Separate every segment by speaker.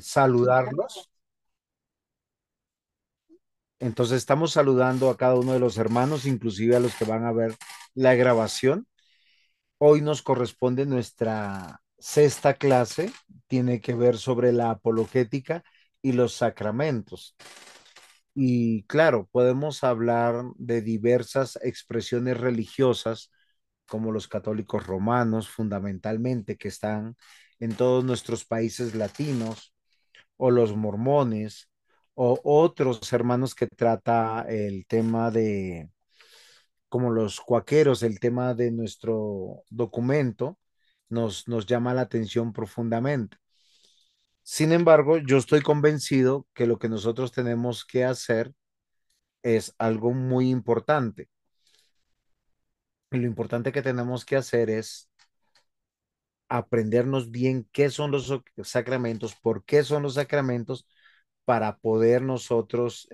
Speaker 1: saludarlos. Entonces estamos saludando a cada uno de los hermanos, inclusive a los que van a ver la grabación. Hoy nos corresponde nuestra sexta clase, tiene que ver sobre la apologética y los sacramentos. Y claro, podemos hablar de diversas expresiones religiosas, como los católicos romanos, fundamentalmente, que están en todos nuestros países latinos, o los mormones, o otros hermanos que trata el tema de, como los cuaqueros, el tema de nuestro documento, nos llama la atención profundamente. Sin embargo, yo estoy convencido que lo que nosotros tenemos que hacer es algo muy importante. Y lo importante que tenemos que hacer es aprendernos bien qué son los sacramentos, por qué son los sacramentos, para poder nosotros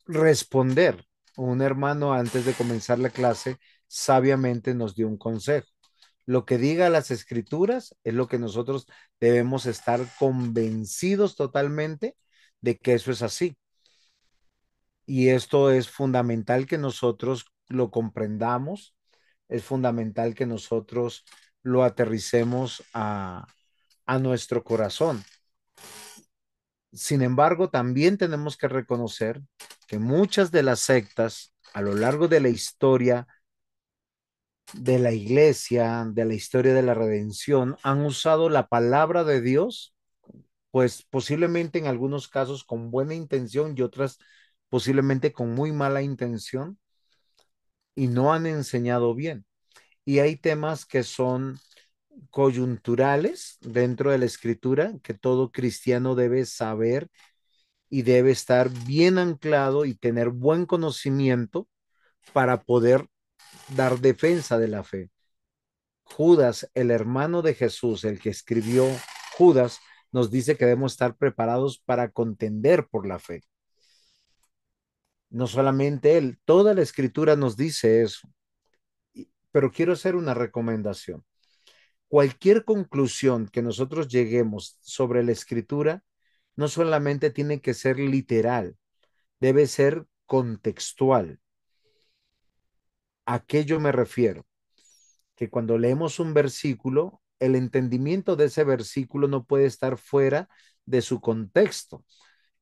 Speaker 1: responder. Un hermano antes de comenzar la clase sabiamente nos dio un consejo. Lo que diga las escrituras es lo que nosotros debemos estar convencidos totalmente de que eso es así. Y esto es fundamental que nosotros lo comprendamos, es fundamental que nosotros lo aterricemos a nuestro corazón. Sin embargo, también tenemos que reconocer que muchas de las sectas a lo largo de la historia de la iglesia, de la historia de la redención, han usado la palabra de Dios, pues posiblemente en algunos casos con buena intención y otras posiblemente con muy mala intención, y no han enseñado bien. Y hay temas que son coyunturales dentro de la escritura que todo cristiano debe saber y debe estar bien anclado y tener buen conocimiento para poder dar defensa de la fe. Judas, el hermano de Jesús, el que escribió Judas, nos dice que debemos estar preparados para contender por la fe. No solamente él, toda la escritura nos dice eso. Pero quiero hacer una recomendación. Cualquier conclusión que nosotros lleguemos sobre la escritura no solamente tiene que ser literal, debe ser contextual. ¿A qué yo me refiero? Que cuando leemos un versículo, el entendimiento de ese versículo no puede estar fuera de su contexto.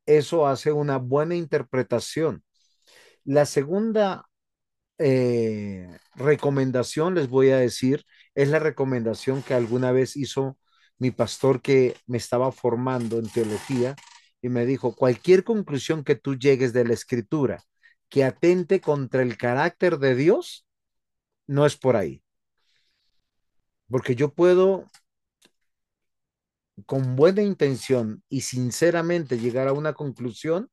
Speaker 1: Eso hace una buena interpretación. La segunda recomendación, les voy a decir, es la recomendación que alguna vez hizo mi pastor que me estaba formando en teología y me dijo, cualquier conclusión que tú llegues de la escritura que atente contra el carácter de Dios, no es por ahí. Porque yo puedo, con buena intención y sinceramente, llegar a una conclusión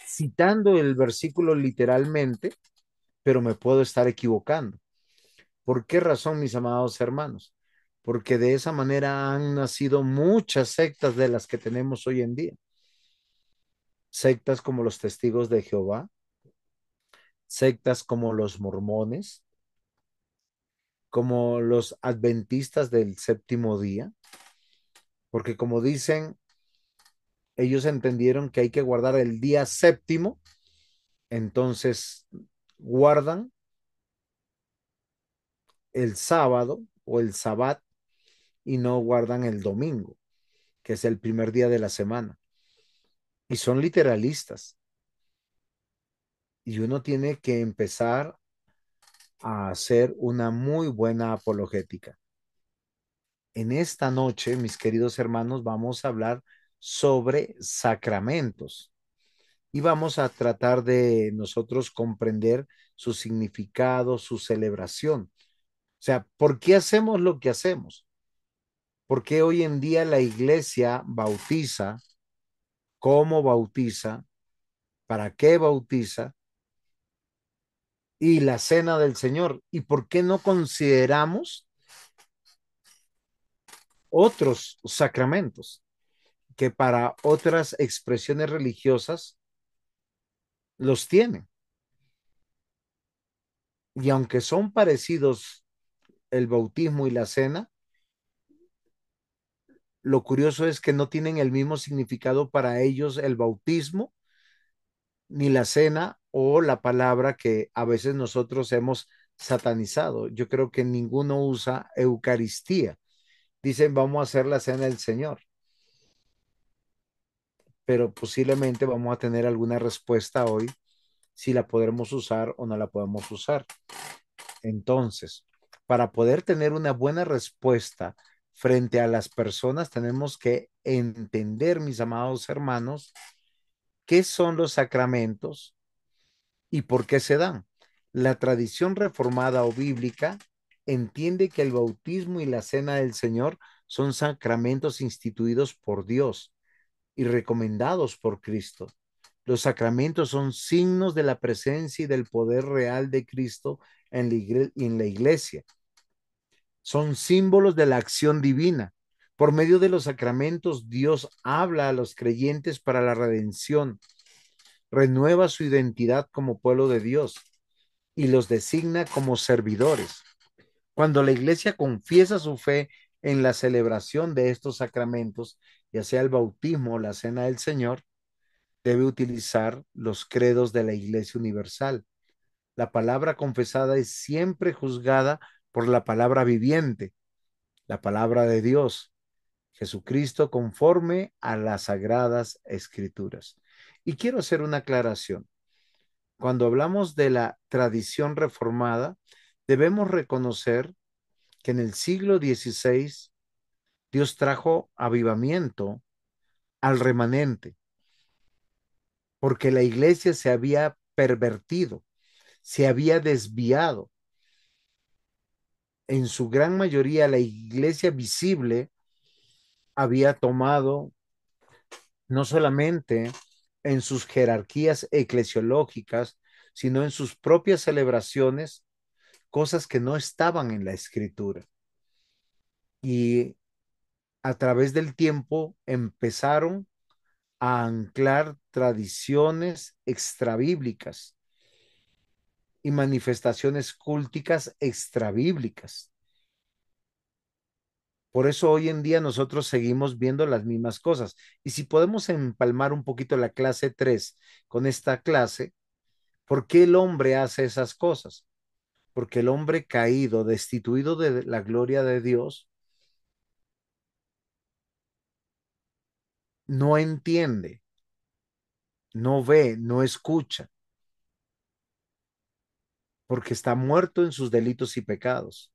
Speaker 1: citando el versículo literalmente, pero me puedo estar equivocando. ¿Por qué razón, mis amados hermanos? Porque de esa manera han nacido muchas sectas de las que tenemos hoy en día. Sectas como los testigos de Jehová, sectas como los mormones, como los adventistas del séptimo día, porque como dicen, ellos entendieron que hay que guardar el día séptimo, entonces guardan el sábado o el sabbat y no guardan el domingo, que es el primer día de la semana. Y son literalistas. Y uno tiene que empezar a hacer una muy buena apologética. En esta noche, mis queridos hermanos, vamos a hablar sobre sacramentos y vamos a tratar de nosotros comprender su significado, su celebración. O sea, ¿por qué hacemos lo que hacemos? ¿Por qué hoy en día la iglesia bautiza? ¿Cómo bautiza? ¿Para qué bautiza? Y la cena del Señor. ¿Y por qué no consideramos otros sacramentos que para otras expresiones religiosas los tienen? Y aunque son parecidos el bautismo y la cena, Lo curioso es que no tienen el mismo significado para ellos el bautismo, ni la cena o la palabra que a veces nosotros hemos satanizado. Yo creo que ninguno usa Eucaristía. Dicen, vamos a hacer la cena del Señor, pero posiblemente vamos a tener alguna respuesta hoy si la podremos usar o no la podemos usar. Entonces, para poder tener una buena respuesta frente a las personas, tenemos que entender, mis amados hermanos, qué son los sacramentos y por qué se dan. La tradición reformada o bíblica entiende que el bautismo y la cena del Señor son sacramentos instituidos por Dios y recomendados por Cristo. Los sacramentos son signos de la presencia y del poder real de Cristo en la iglesia. Son símbolos de la acción divina. Por medio de los sacramentos, Dios habla a los creyentes para la redención, renueva su identidad como pueblo de Dios y los designa como servidores. Cuando la iglesia confiesa su fe en la celebración de estos sacramentos, ya sea el bautismo o la cena del Señor, debe utilizar los credos de la Iglesia Universal. La palabra confesada es siempre juzgada por la palabra viviente, la palabra de Dios, Jesucristo, conforme a las sagradas escrituras. Y quiero hacer una aclaración. Cuando hablamos de la tradición reformada, debemos reconocer que en el siglo XVI Dios trajo avivamiento al remanente, porque la iglesia se había pervertido, se había desviado. En su gran mayoría, la iglesia visible había tomado no solamente en sus jerarquías eclesiológicas, sino en sus propias celebraciones, cosas que no estaban en la escritura. Y a través del tiempo empezaron a anclar tradiciones extrabíblicas y manifestaciones cúlticas extrabíblicas. Por eso hoy en día nosotros seguimos viendo las mismas cosas. Y si podemos empalmar un poquito la clase 3 con esta clase, ¿por qué el hombre hace esas cosas? Porque el hombre caído, destituido de la gloria de Dios, no entiende, no ve, no escucha, porque está muerto en sus delitos y pecados,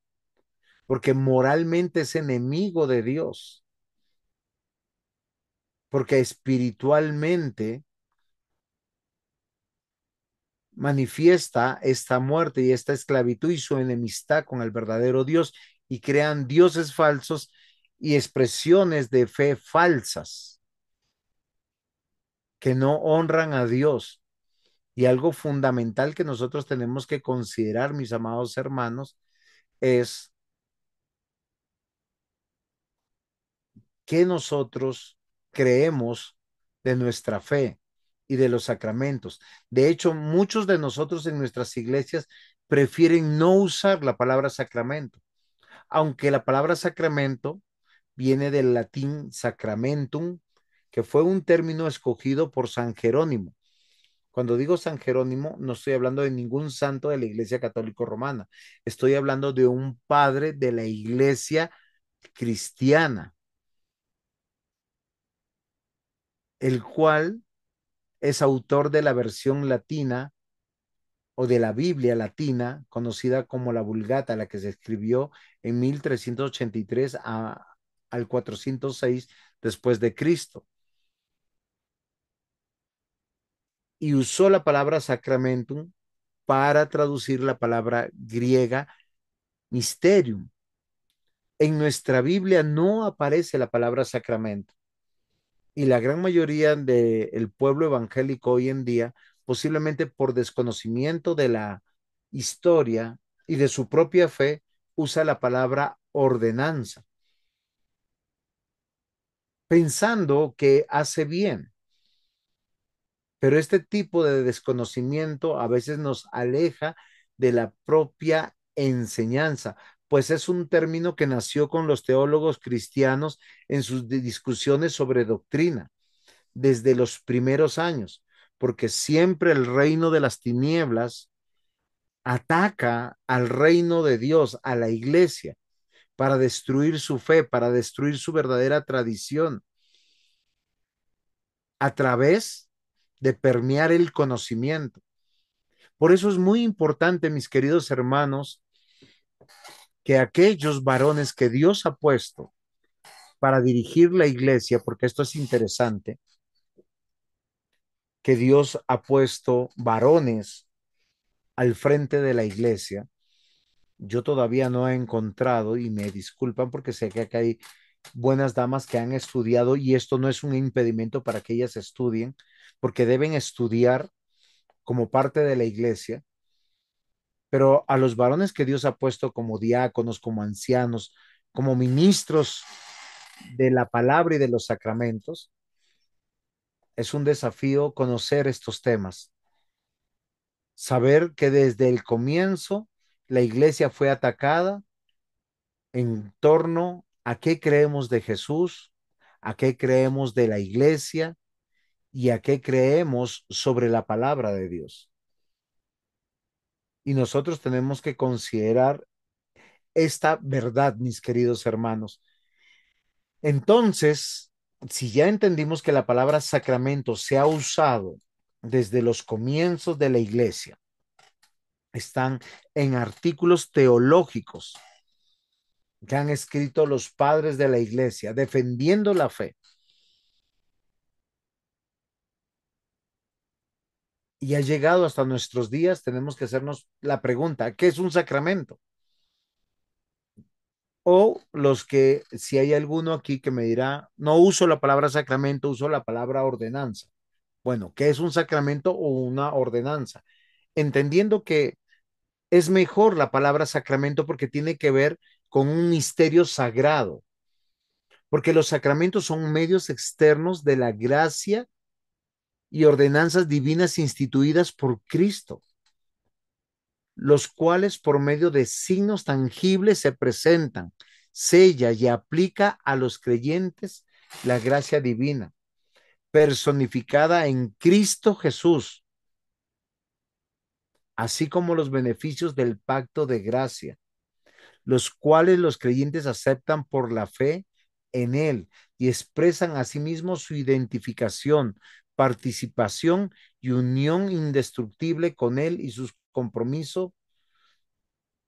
Speaker 1: porque moralmente es enemigo de Dios, porque espiritualmente manifiesta esta muerte y esta esclavitud y su enemistad con el verdadero Dios y crean dioses falsos y expresiones de fe falsas que no honran a Dios. Y algo fundamental que nosotros tenemos que considerar, mis amados hermanos, es que nosotros creemos de nuestra fe y de los sacramentos. De hecho, muchos de nosotros en nuestras iglesias prefieren no usar la palabra sacramento, aunque la palabra sacramento viene del latín sacramentum, que fue un término escogido por San Jerónimo. Cuando digo San Jerónimo, no estoy hablando de ningún santo de la Iglesia Católica Romana, estoy hablando de un padre de la Iglesia cristiana, el cual es autor de la versión latina o de la Biblia latina, conocida como la Vulgata, la que se escribió en 1383 al 406 después de Cristo. Y usó la palabra sacramentum para traducir la palabra griega mysterium. En nuestra Biblia no aparece la palabra sacramento y la gran mayoría del pueblo evangélico hoy en día, posiblemente por desconocimiento de la historia y de su propia fe, usa la palabra ordenanza, pensando que hace bien. Pero este tipo de desconocimiento a veces nos aleja de la propia enseñanza. pues es un término que nació con los teólogos cristianos en sus discusiones sobre doctrina desde los primeros años, porque siempre el reino de las tinieblas ataca al reino de Dios, a la iglesia, para destruir su fe, para destruir su verdadera tradición, a través de permear el conocimiento. Por eso es muy importante, mis queridos hermanos, que aquellos varones que Dios ha puesto para dirigir la iglesia, porque esto es interesante, que Dios ha puesto varones al frente de la iglesia. Yo todavía no he encontrado, y me disculpan porque sé que acá hay buenas damas que han estudiado y esto no es un impedimento para que ellas estudien, porque deben estudiar como parte de la iglesia, pero a los varones que Dios ha puesto como diáconos, como ancianos, como ministros de la palabra y de los sacramentos, es un desafío conocer estos temas, saber que desde el comienzo la iglesia fue atacada en torno a qué creemos de Jesús, a qué creemos de la iglesia y a qué creemos sobre la palabra de Dios. Y nosotros tenemos que considerar esta verdad, mis queridos hermanos. Entonces, si ya entendimos que la palabra sacramento se ha usado desde los comienzos de la iglesia, están en artículos teológicos que han escrito los padres de la iglesia defendiendo la fe. Y ha llegado hasta nuestros días, tenemos que hacernos la pregunta, ¿qué es un sacramento? O los que, si hay alguno aquí que me dirá, no uso la palabra sacramento, uso la palabra ordenanza. Bueno, ¿qué es un sacramento o una ordenanza? Entendiendo que es mejor la palabra sacramento porque tiene que ver con un misterio sagrado, porque los sacramentos son medios externos de la gracia y ordenanzas divinas instituidas por Cristo, los cuales por medio de signos tangibles se presentan, sella y aplica a los creyentes la gracia divina, personificada en Cristo Jesús, así como los beneficios del pacto de gracia, los cuales los creyentes aceptan por la fe en Él y expresan asimismo su identificación, participación y unión indestructible con Él y su compromiso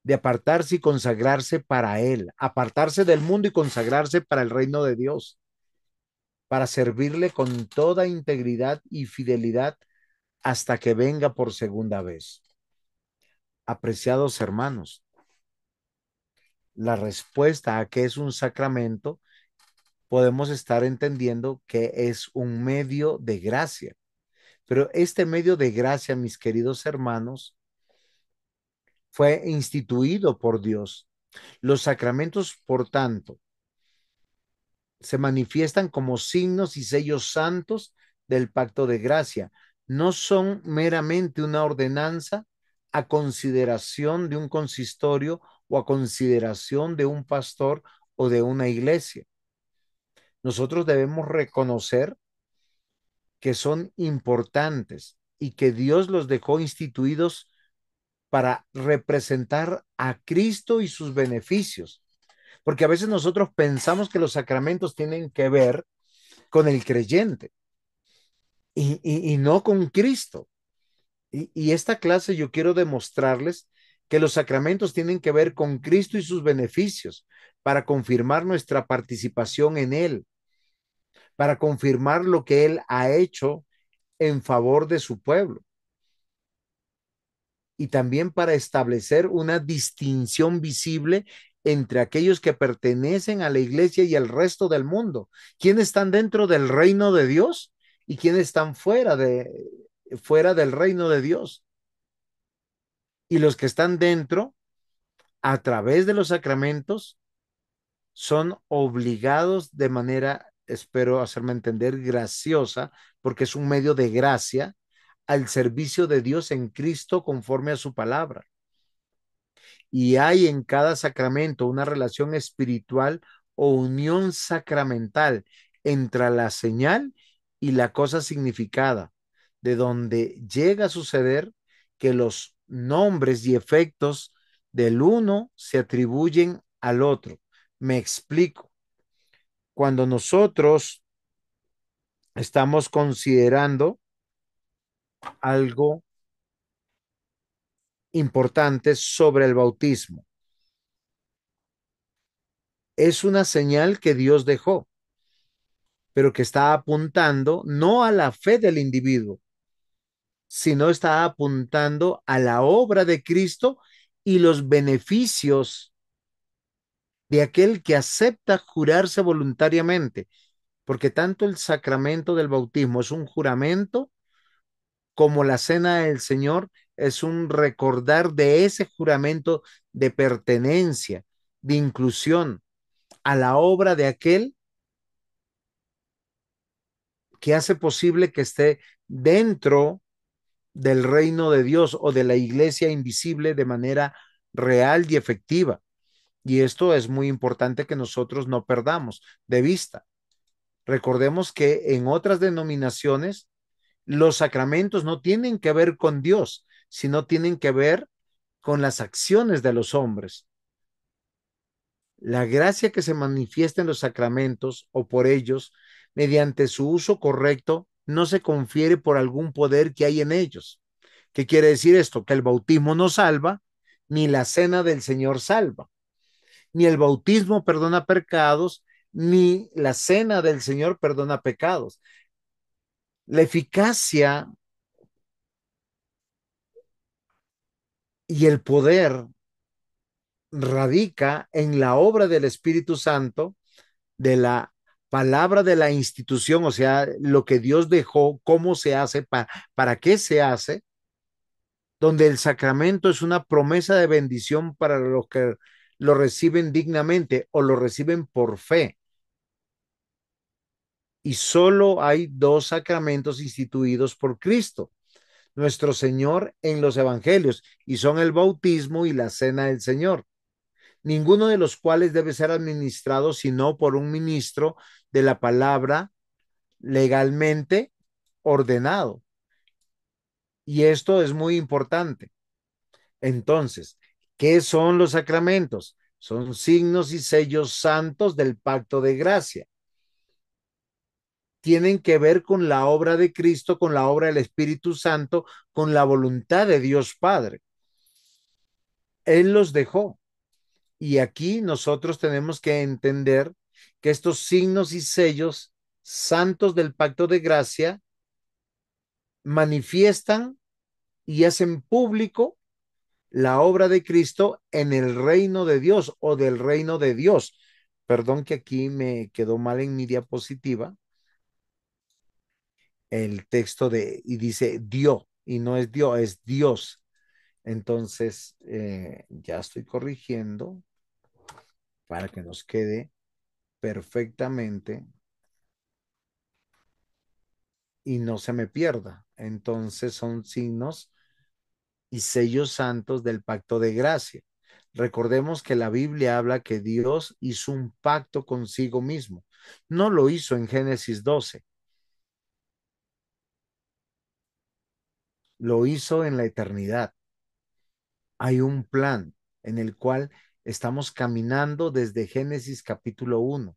Speaker 1: de apartarse y consagrarse para Él, apartarse del mundo y consagrarse para el reino de Dios, para servirle con toda integridad y fidelidad hasta que venga por segunda vez. Apreciados hermanos, la respuesta a qué es un sacramento podemos estar entendiendo que es un medio de gracia. Pero este medio de gracia, mis queridos hermanos, fue instituido por Dios. Los sacramentos, por tanto, se manifiestan como signos y sellos santos del pacto de gracia. No son meramente una ordenanza a consideración de un consistorio o a consideración de un pastor o de una iglesia. Nosotros debemos reconocer que son importantes y que Dios los dejó instituidos para representar a Cristo y sus beneficios. Porque a veces nosotros pensamos que los sacramentos tienen que ver con el creyente y no con Cristo. Y esta clase yo quiero demostrarles que los sacramentos tienen que ver con Cristo y sus beneficios para confirmar nuestra participación en Él, para confirmar lo que Él ha hecho en favor de su pueblo y también para establecer una distinción visible entre aquellos que pertenecen a la iglesia y el resto del mundo, quiénes están dentro del reino de Dios y quiénes están fuera del reino de Dios. Y los que están dentro, a través de los sacramentos, son obligados de manera, espero hacerme entender, graciosa, porque es un medio de gracia, al servicio de Dios en Cristo conforme a su palabra. y hay en cada sacramento una relación espiritual o unión sacramental entre la señal y la cosa significada, de donde llega a suceder que los nombres y efectos del uno se atribuyen al otro. Me explico. Cuando nosotros estamos considerando algo importante sobre el bautismo, es una señal que Dios dejó, pero que está apuntando no a la fe del individuo, sino está apuntando a la obra de Cristo y los beneficios de aquel que acepta jurarse voluntariamente, porque tanto el sacramento del bautismo es un juramento como la cena del Señor es un recordar de ese juramento de pertenencia, de inclusión a la obra de aquel que hace posible que esté dentro del reino de Dios o de la iglesia invisible de manera real y efectiva. Y esto es muy importante que nosotros no perdamos de vista. Recordemos que en otras denominaciones los sacramentos no tienen que ver con Dios, sino tienen que ver con las acciones de los hombres. La gracia que se manifiesta en los sacramentos o por ellos, mediante su uso correcto, no se confiere por algún poder que hay en ellos. ¿Qué quiere decir esto? Que el bautismo no salva, ni la cena del Señor salva, ni el bautismo perdona pecados, ni la cena del Señor perdona pecados. La eficacia y el poder radica en la obra del Espíritu Santo, de la palabra de la institución, o sea, lo que Dios dejó, cómo se hace, para qué se hace, donde el sacramento es una promesa de bendición para los que lo reciben dignamente o lo reciben por fe. Y solo hay dos sacramentos instituidos por Cristo, nuestro Señor en los evangelios, y son el bautismo y la cena del Señor, ninguno de los cuales debe ser administrado sino por un ministro de la palabra legalmente ordenado. Y esto es muy importante. Entonces, ¿qué son los sacramentos? Son signos y sellos santos del pacto de gracia. Tienen que ver con la obra de Cristo, con la obra del Espíritu Santo, con la voluntad de Dios Padre. Él los dejó. Y aquí nosotros tenemos que entender que estos signos y sellos santos del pacto de gracia manifiestan y hacen público la obra de Cristo en el reino de Dios o del reino de Dios. Perdón que aquí me quedó mal en mi diapositiva el texto y dice Dios, y no es Dios, es Dios. Entonces, ya estoy corrigiendo para que nos quede perfectamente y no se me pierda. Entonces, son signos y sellos santos del pacto de gracia. Recordemos que la Biblia habla que Dios hizo un pacto consigo mismo. No lo hizo en Génesis 12, lo hizo en la eternidad. Hay un plan en el cual estamos caminando desde Génesis capítulo 1,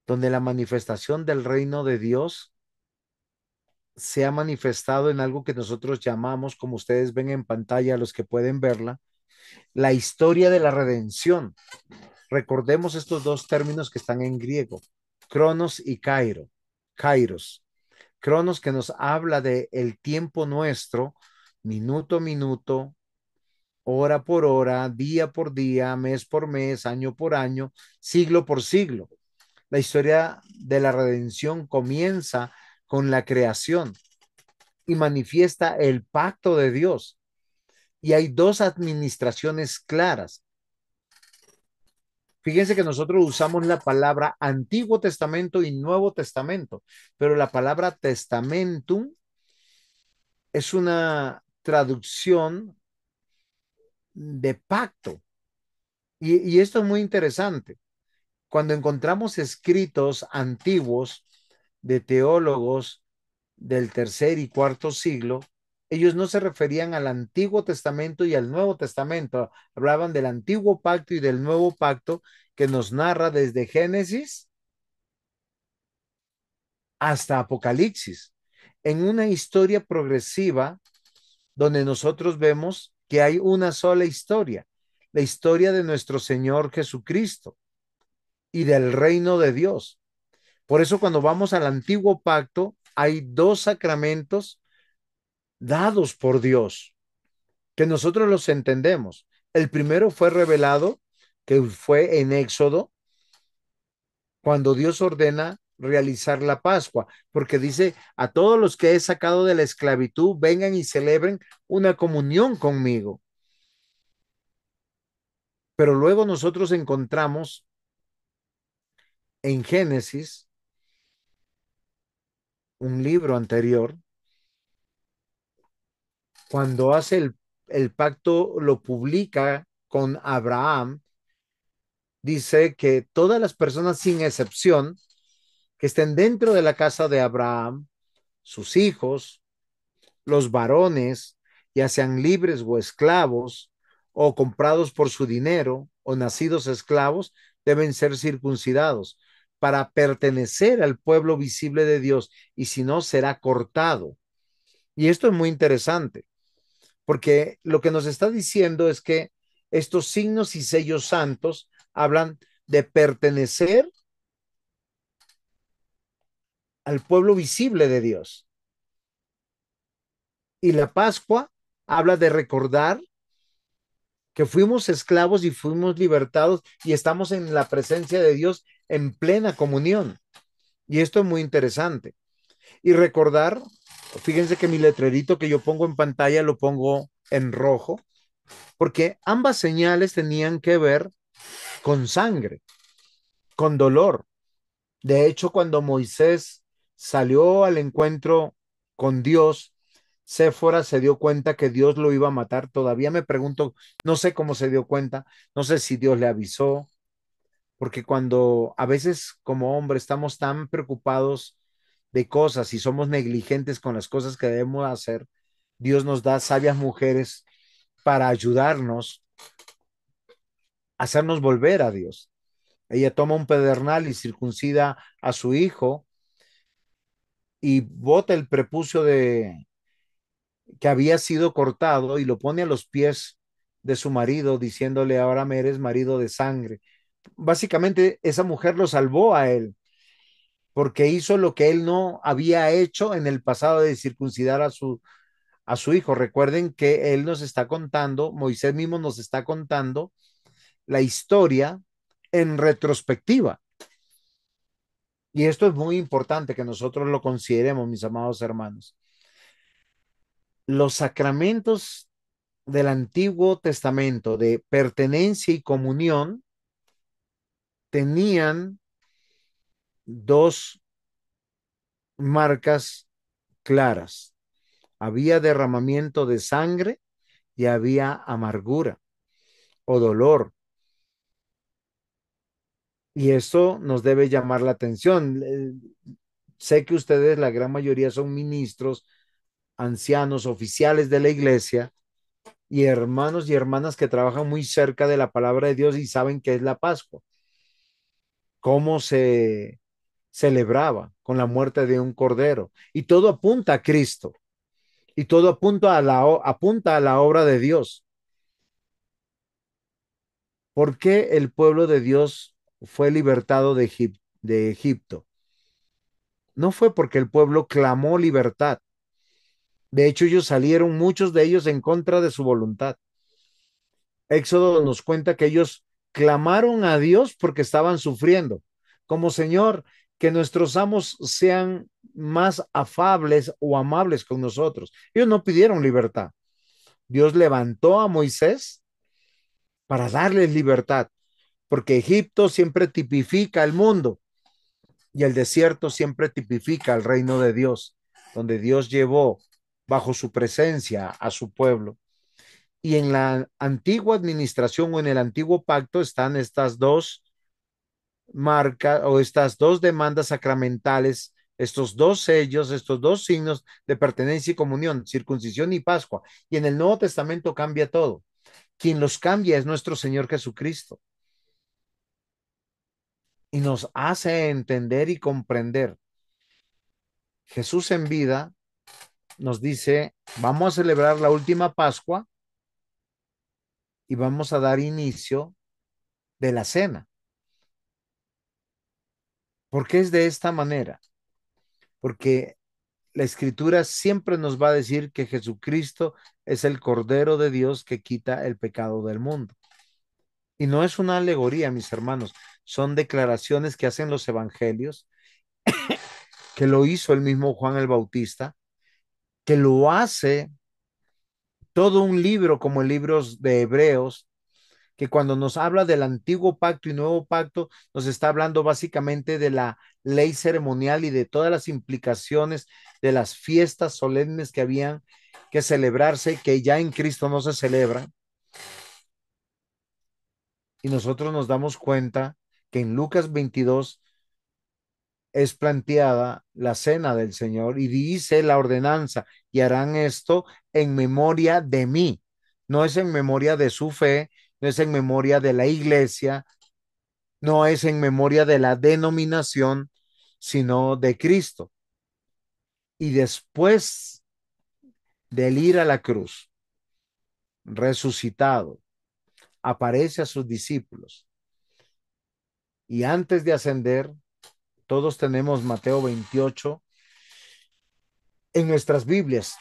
Speaker 1: donde la manifestación del reino de Dios se ha manifestado en algo que nosotros llamamos, como ustedes ven en pantalla, los que pueden verla, la historia de la redención. Recordemos estos dos términos que están en griego, cronos y kairos. Cronos que nos habla de el tiempo nuestro, minuto a minuto, hora por hora, día por día, mes por mes, año por año, siglo por siglo. La historia de la redención comienza con la creación y manifiesta el pacto de Dios. Y hay dos administraciones claras. Fíjense que nosotros usamos la palabra Antiguo Testamento y Nuevo Testamento, pero la palabra testamentum es una traducción de pacto. Y esto es muy interesante. Cuando encontramos escritos antiguos de teólogos del tercer y cuarto siglo, ellos no se referían al Antiguo Testamento y al Nuevo Testamento, hablaban del Antiguo Pacto y del Nuevo Pacto que nos narra desde Génesis hasta Apocalipsis, en una historia progresiva donde nosotros vemos que hay una sola historia, la historia de nuestro Señor Jesucristo y del reino de Dios. Por eso cuando vamos al antiguo pacto, hay dos sacramentos dados por Dios, que nosotros los entendemos. El primero fue revelado, que fue en Éxodo, cuando Dios ordena realizar la Pascua, porque dice, a todos los que he sacado de la esclavitud, vengan y celebren una comunión conmigo. Pero luego nosotros encontramos en Génesis, un libro anterior, cuando hace el pacto, lo publica con Abraham, dice que todas las personas sin excepción que estén dentro de la casa de Abraham, sus hijos, los varones, ya sean libres o esclavos, o comprados por su dinero, o nacidos esclavos, deben ser circuncidados para pertenecer al pueblo visible de Dios, y si no, será cortado. Y esto es muy interesante, porque lo que nos está diciendo es que estos signos y sellos santos hablan de pertenecer al pueblo visible de Dios. Y la Pascua habla de recordar que fuimos esclavos y fuimos libertados y estamos en la presencia de Dios en plena comunión. Y esto es muy interesante. Y recordar, fíjense que mi letrerito que yo pongo en pantalla lo pongo en rojo, porque ambas señales tenían que ver con sangre, con dolor. De hecho, cuando Moisés salió al encuentro con Dios, Séfora se dio cuenta que Dios lo iba a matar. Todavía me pregunto, no sé cómo se dio cuenta, no sé si Dios le avisó, porque cuando a veces como hombre estamos tan preocupados de cosas y somos negligentes con las cosas que debemos hacer, Dios nos da sabias mujeres para ayudarnos a hacernos volver a Dios. Ella toma un pedernal y circuncida a su hijo y bota el prepucio de que había sido cortado y lo pone a los pies de su marido, diciéndole, ahora me eres marido de sangre. Básicamente, esa mujer lo salvó a él, porque hizo lo que él no había hecho en el pasado de circuncidar a su hijo. Recuerden que él nos está contando, Moisés mismo nos está contando la historia en retrospectiva. Y esto es muy importante que nosotros lo consideremos, mis amados hermanos. Los sacramentos del Antiguo Testamento de pertenencia y comunión tenían dos marcas claras. Había derramamiento de sangre y había amargura o dolor. Y eso nos debe llamar la atención. Sé que ustedes, la gran mayoría, son ministros, ancianos, oficiales de la iglesia y hermanos y hermanas que trabajan muy cerca de la palabra de Dios y saben qué es la Pascua, cómo se celebraba con la muerte de un cordero. Y todo apunta a Cristo y todo apunta a la obra de Dios. ¿Por qué el pueblo de Dios fue libertado de Egipto? No fue porque el pueblo clamó libertad. De hecho, ellos salieron, muchos de ellos, en contra de su voluntad. Éxodo nos cuenta que ellos clamaron a Dios porque estaban sufriendo. Como Señor, que nuestros amos sean más afables o amables con nosotros. Ellos no pidieron libertad. Dios levantó a Moisés para darles libertad, porque Egipto siempre tipifica el mundo y el desierto siempre tipifica el reino de Dios, donde Dios llevó bajo su presencia a su pueblo. Y en la antigua administración o en el antiguo pacto están estas dos marcas o estas dos demandas sacramentales, estos dos sellos, estos dos signos de pertenencia y comunión, circuncisión y Pascua. Y en el Nuevo Testamento cambia todo. Quien los cambia es nuestro Señor Jesucristo y nos hace entender y comprender. Jesús en vida nos dice, vamos a celebrar la última Pascua y vamos a dar inicio de la cena. ¿Por qué es de esta manera? Porque la escritura siempre nos va a decir que Jesucristo es el Cordero de Dios que quita el pecado del mundo. Y no es una alegoría, mis hermanos, son declaraciones que hacen los evangelios, que lo hizo el mismo Juan el Bautista, que lo hace todo un libro como el libro de Hebreos, que cuando nos habla del antiguo pacto y nuevo pacto, nos está hablando básicamente de la ley ceremonial y de todas las implicaciones de las fiestas solemnes que habían que celebrarse, que ya en Cristo no se celebran. Y nosotros nos damos cuenta que en Lucas 22 es planteada la cena del Señor y dice la ordenanza, y harán esto en memoria de mí. No es en memoria de su fe, no es en memoria de la iglesia, no es en memoria de la denominación, sino de Cristo. Y después del ir a la cruz, resucitado, aparece a sus discípulos. Y antes de ascender, todos tenemos Mateo 28 en nuestras Biblias.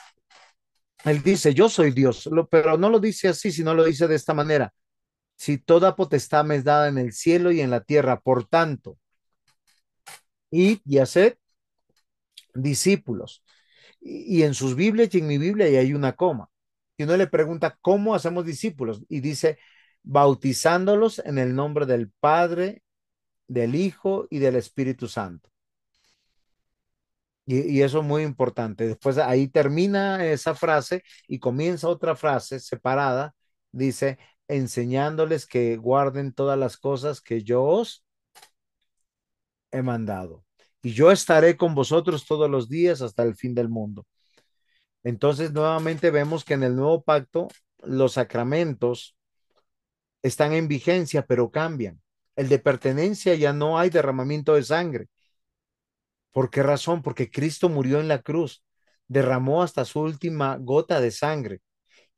Speaker 1: Él dice, yo soy Dios, pero no lo dice así, sino lo dice de esta manera. Si toda potestad me es dada en el cielo y en la tierra, por tanto, id y haced discípulos. Y en sus Biblias y en mi Biblia y hay una coma. Y uno le pregunta, ¿cómo hacemos discípulos? Y dice, bautizándolos en el nombre del Padre, del Hijo y del Espíritu Santo. Y eso es muy importante. Después ahí termina esa frase y comienza otra frase separada. Dice, enseñándoles que guarden todas las cosas que yo os he mandado. Y yo estaré con vosotros todos los días hasta el fin del mundo. Entonces, nuevamente vemos que en el nuevo pacto los sacramentos están en vigencia, pero cambian. El de pertenencia ya no hay derramamiento de sangre. ¿Por qué razón? Porque Cristo murió en la cruz, derramó hasta su última gota de sangre,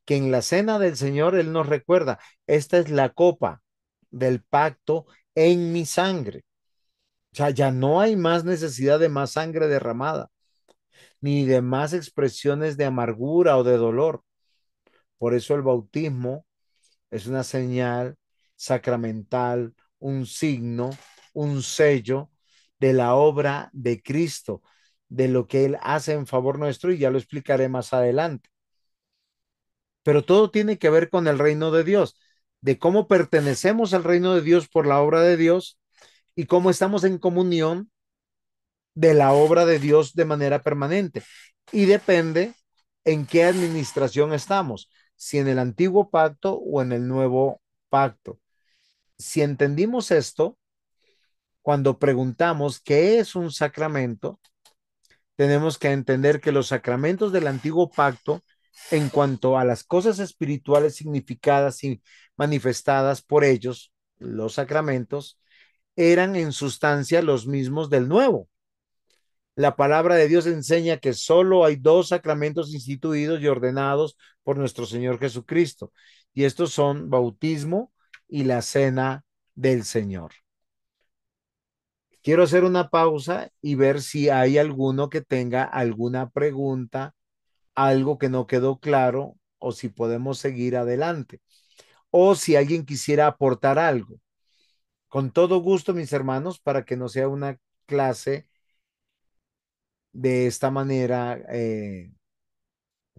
Speaker 1: que en la cena del Señor Él nos recuerda, esta es la copa del pacto en mi sangre. O sea, ya no hay más necesidad de más sangre derramada, ni de más expresiones de amargura o de dolor. Por eso el bautismo es una señal sacramental, un signo, un sello de la obra de Cristo, de lo que Él hace en favor nuestro y ya lo explicaré más adelante. Pero todo tiene que ver con el reino de Dios, de cómo pertenecemos al reino de Dios por la obra de Dios y cómo estamos en comunión de la obra de Dios de manera permanente. Y depende en qué administración estamos, si en el antiguo pacto o en el nuevo pacto. Si entendimos esto, cuando preguntamos qué es un sacramento, tenemos que entender que los sacramentos del antiguo pacto, en cuanto a las cosas espirituales significadas y manifestadas por ellos, los sacramentos, eran en sustancia los mismos del nuevo. La palabra de Dios enseña que solo hay dos sacramentos instituidos y ordenados por nuestro Señor Jesucristo, y estos son bautismo y la cena del Señor. Quiero hacer una pausa y ver si hay alguno que tenga alguna pregunta, algo que no quedó claro, o si podemos seguir adelante, o si alguien quisiera aportar algo. Con todo gusto, mis hermanos, para que no sea una clase de esta manera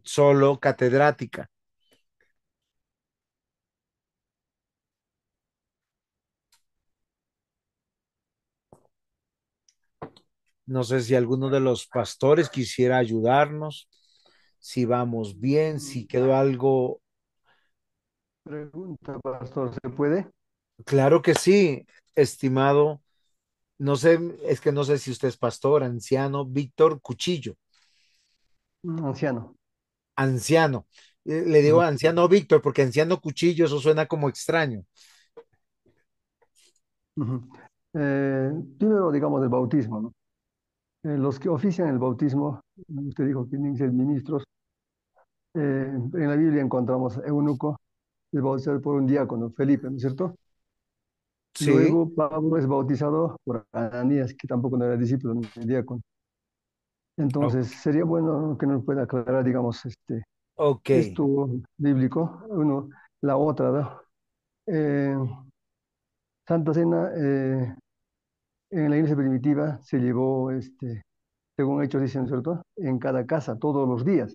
Speaker 1: solo catedrática. No sé si alguno de los pastores quisiera ayudarnos, si vamos bien, si quedó algo
Speaker 2: Pregunta, pastor, ¿se puede?
Speaker 1: Claro que sí, estimado. No sé, es que no sé si usted es pastor, anciano, Víctor Cuchillo,
Speaker 2: Anciano.
Speaker 1: anciano. Le digo
Speaker 2: Ujú,
Speaker 1: anciano Víctor porque anciano Cuchillo, eso suena como extraño.
Speaker 2: ujú. Primero, digamos, del bautismo, ¿no? Los que ofician el bautismo, usted dijo que tienen que ser ministros. En la Biblia encontramos eunuco, es bautizado por un diácono, Felipe, ¿no es cierto?
Speaker 1: Sí,
Speaker 2: Luego Pablo es bautizado por Ananías, que tampoco no era discípulo ni diácono.
Speaker 1: o-
Speaker 2: Entonces, sería bueno que nos pueda aclarar, digamos,
Speaker 1: ok,
Speaker 2: esto bíblico, uno, la otra, ¿no? Eh, Santa Cena, en la iglesia primitiva se llevó, según Hechos dicen, ¿cierto? En cada casa, todos los días.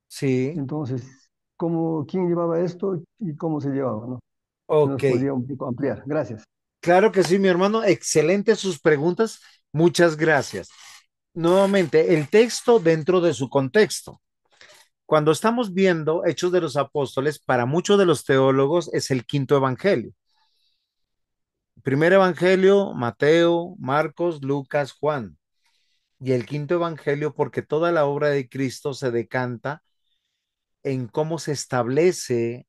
Speaker 1: sí,
Speaker 2: Entonces, quién llevaba esto y cómo se llevaba, ¿no? Se
Speaker 1: ok.
Speaker 2: nos podría un poco ampliar. Gracias.
Speaker 1: Claro que sí, mi hermano. Excelentes sus preguntas. Muchas gracias. Nuevamente, el texto dentro de su contexto. Cuando estamos viendo Hechos de los Apóstoles, para muchos de los teólogos es el quinto evangelio. Primer evangelio, Mateo, Marcos, Lucas, Juan. Y el quinto evangelio porque toda la obra de Cristo se decanta en cómo se establece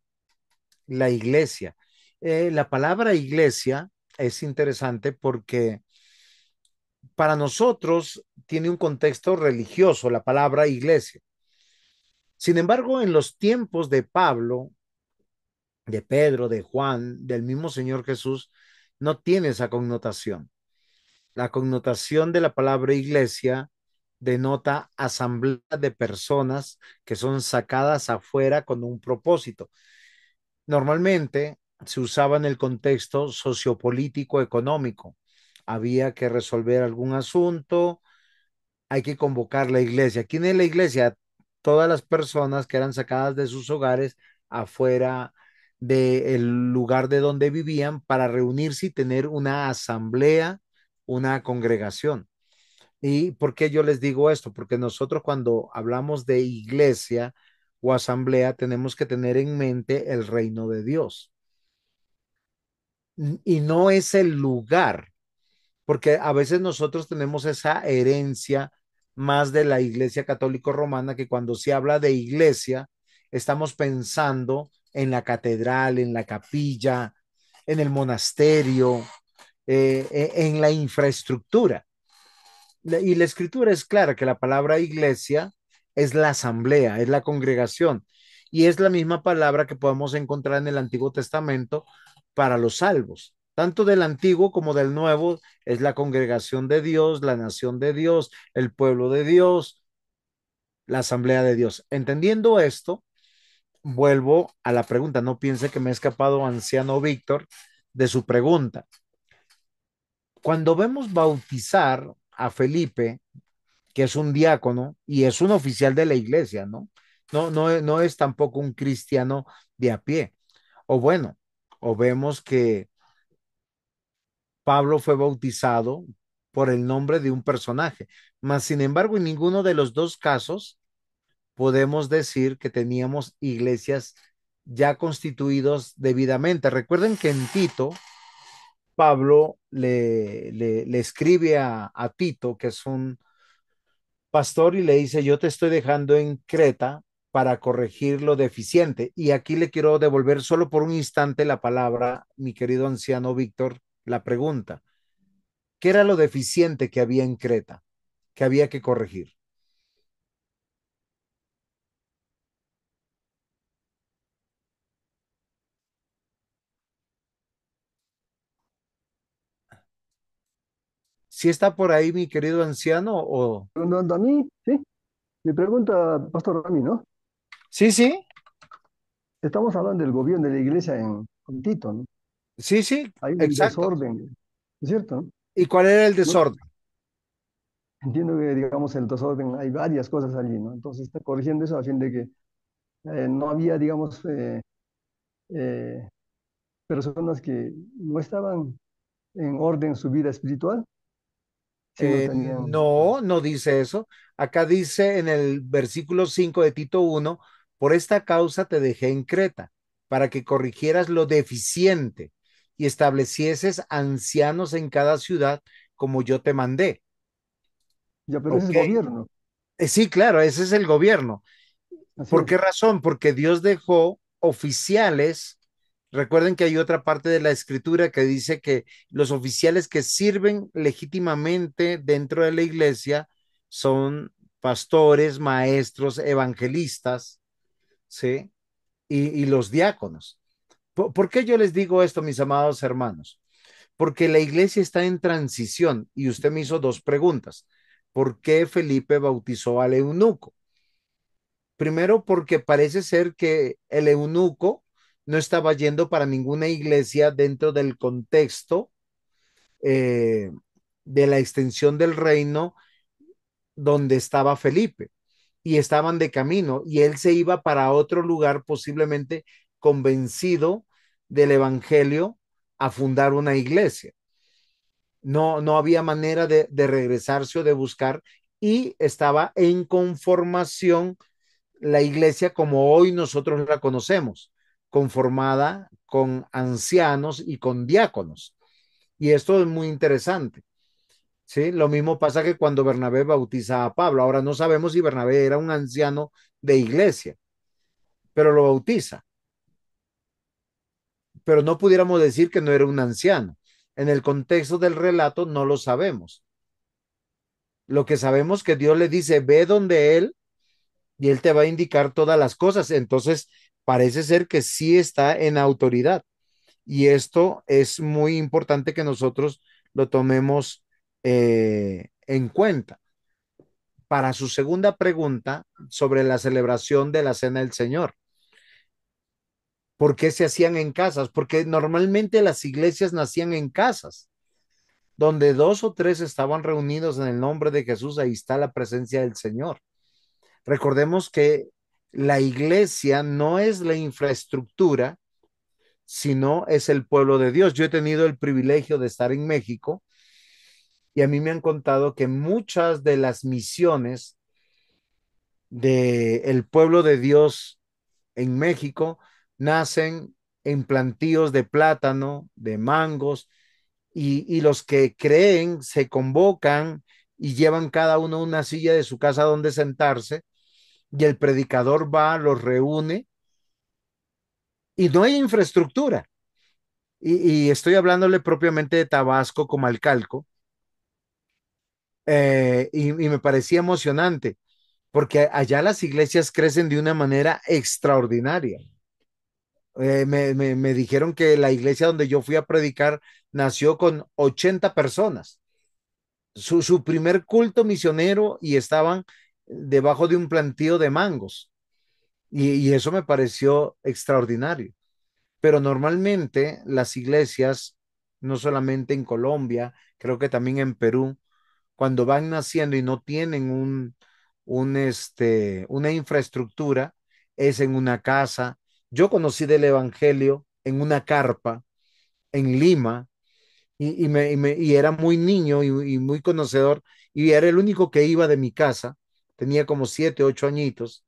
Speaker 1: la iglesia. La palabra iglesia es interesante porque para nosotros tiene un contexto religioso, la palabra iglesia. Sin embargo, en los tiempos de Pablo, de Pedro, de Juan, del mismo Señor Jesús, no tiene esa connotación. La connotación de la palabra iglesia denota asamblea de personas que son sacadas afuera con un propósito. Normalmente se usaba en el contexto sociopolítico económico. Había que resolver algún asunto, hay que convocar la iglesia. ¿Quién es la iglesia? Todas las personas que eran sacadas de sus hogares afuera del lugar de donde vivían para reunirse y tener una asamblea, una congregación. ¿Y por qué yo les digo esto? Porque nosotros cuando hablamos de iglesia o asamblea tenemos que tener en mente el reino de Dios. Y no es el lugar, porque a veces nosotros tenemos esa herencia más de la Iglesia Católico Romana, que cuando se habla de iglesia, estamos pensando en la catedral, en la capilla, en el monasterio, en la infraestructura. Y la escritura es clara que la palabra iglesia es la asamblea, es la congregación, y es la misma palabra que podemos encontrar en el Antiguo Testamento para los salvos. Tanto del Antiguo como del Nuevo es la congregación de Dios, la nación de Dios, el pueblo de Dios, la asamblea de Dios. Entendiendo esto, vuelvo a la pregunta. No piense que me he escapado, anciano Víctor, de su pregunta. Cuando vemos bautizar a Felipe, que es un diácono y es un oficial de la iglesia, ¿no? No es tampoco un cristiano de a pie. O bueno, o vemos que Pablo fue bautizado por el nombre de un personaje, mas sin embargo en ninguno de los dos casos podemos decir que teníamos iglesias ya constituidos debidamente. Recuerden que en Tito, Pablo le escribe a Tito, que es un pastor, y le dice, yo te estoy dejando en Creta para corregir lo deficiente. Y aquí le quiero devolver solo por un instante la palabra, mi querido anciano Víctor, la pregunta. ¿Qué era lo deficiente que había en Creta, que había que corregir? ¿Si está por ahí mi querido anciano o...
Speaker 2: Preguntando a mí, ¿sí? Me pregunta, pastor, a mí, ¿no?
Speaker 1: Sí, sí,
Speaker 2: Estamos hablando del gobierno de la iglesia con Tito, ¿no?
Speaker 1: sí, sí,
Speaker 2: Hay un
Speaker 1: exacto.
Speaker 2: desorden, ¿es cierto? ¿No?
Speaker 1: ¿Y cuál era el
Speaker 2: No,
Speaker 1: desorden?
Speaker 2: entiendo que, digamos, el desorden, hay varias cosas allí, ¿no? Entonces está corrigiendo eso a fin de que no había, digamos, eh, personas que no estaban en orden su vida espiritual, sino tenían,
Speaker 1: No, no dice eso. Acá dice en el versículo 5 de Tito 1, por esta causa te dejé en Creta, para que corrigieras lo deficiente y establecieses ancianos en cada ciudad como yo te mandé.
Speaker 2: Ya, pero ese es
Speaker 1: Ok.
Speaker 2: gobierno,
Speaker 1: Sí, claro, ese es el gobierno.
Speaker 2: así
Speaker 1: ¿Por qué
Speaker 2: es.
Speaker 1: razón? Porque Dios dejó oficiales. Recuerden que hay otra parte de la escritura que dice que los oficiales que sirven legítimamente dentro de la iglesia son pastores, maestros, evangelistas, ¿sí? Y los diáconos. ¿Por qué yo les digo esto, mis amados hermanos? Porque la iglesia está en transición y usted me hizo dos preguntas. ¿Por qué Felipe bautizó al eunuco? Primero, porque parece ser que el eunuco no estaba yendo para ninguna iglesia dentro del contexto eh, de la extensión del reino donde estaba Felipe y estaban de camino y él se iba para otro lugar posiblemente convencido del evangelio a fundar una iglesia. No, no había manera de regresarse o de buscar y estaba en conformación la iglesia como hoy nosotros la conocemos, conformada con ancianos y con diáconos. Y esto es muy interesante. ¿Sí? Lo mismo pasa que cuando Bernabé bautiza a Pablo. Ahora no sabemos si Bernabé era un anciano de iglesia, pero lo bautiza. Pero no pudiéramos decir que no era un anciano. En el contexto del relato no lo sabemos. Lo que sabemos es que Dios le dice, ve donde él y él te va a indicar todas las cosas. Entonces, parece ser que sí está en autoridad. Y esto es muy importante que nosotros lo tomemos en cuenta. Para su segunda pregunta sobre la celebración de la Cena del Señor, ¿por qué se hacían en casas? Porque normalmente las iglesias nacían en casas, donde dos o tres estaban reunidos en el nombre de Jesús, ahí está la presencia del Señor. Recordemos que la iglesia no es la infraestructura, sino es el pueblo de Dios. Yo he tenido el privilegio de estar en México y a mí me han contado que muchas de las misiones del pueblo de Dios en México nacen en plantíos de plátano, de mangos, y los que creen se convocan y llevan cada uno una silla de su casa donde sentarse, y el predicador va, los reúne, y no hay infraestructura. Y estoy hablándole propiamente de Tabasco, Comalcalco, y me parecía emocionante, porque allá las iglesias crecen de una manera extraordinaria. Me dijeron que la iglesia donde yo fui a predicar nació con 80 personas. Su primer culto misionero y estaban debajo de un plantío de mangos. Y eso me pareció extraordinario. Pero normalmente las iglesias, no solamente en Colombia, creo que también en Perú, cuando van naciendo y no tienen una infraestructura, es en una casa. Yo conocí del Evangelio en una carpa en Lima y era muy niño y muy conocedor y era el único que iba de mi casa. Tenía como 7, 8 añitos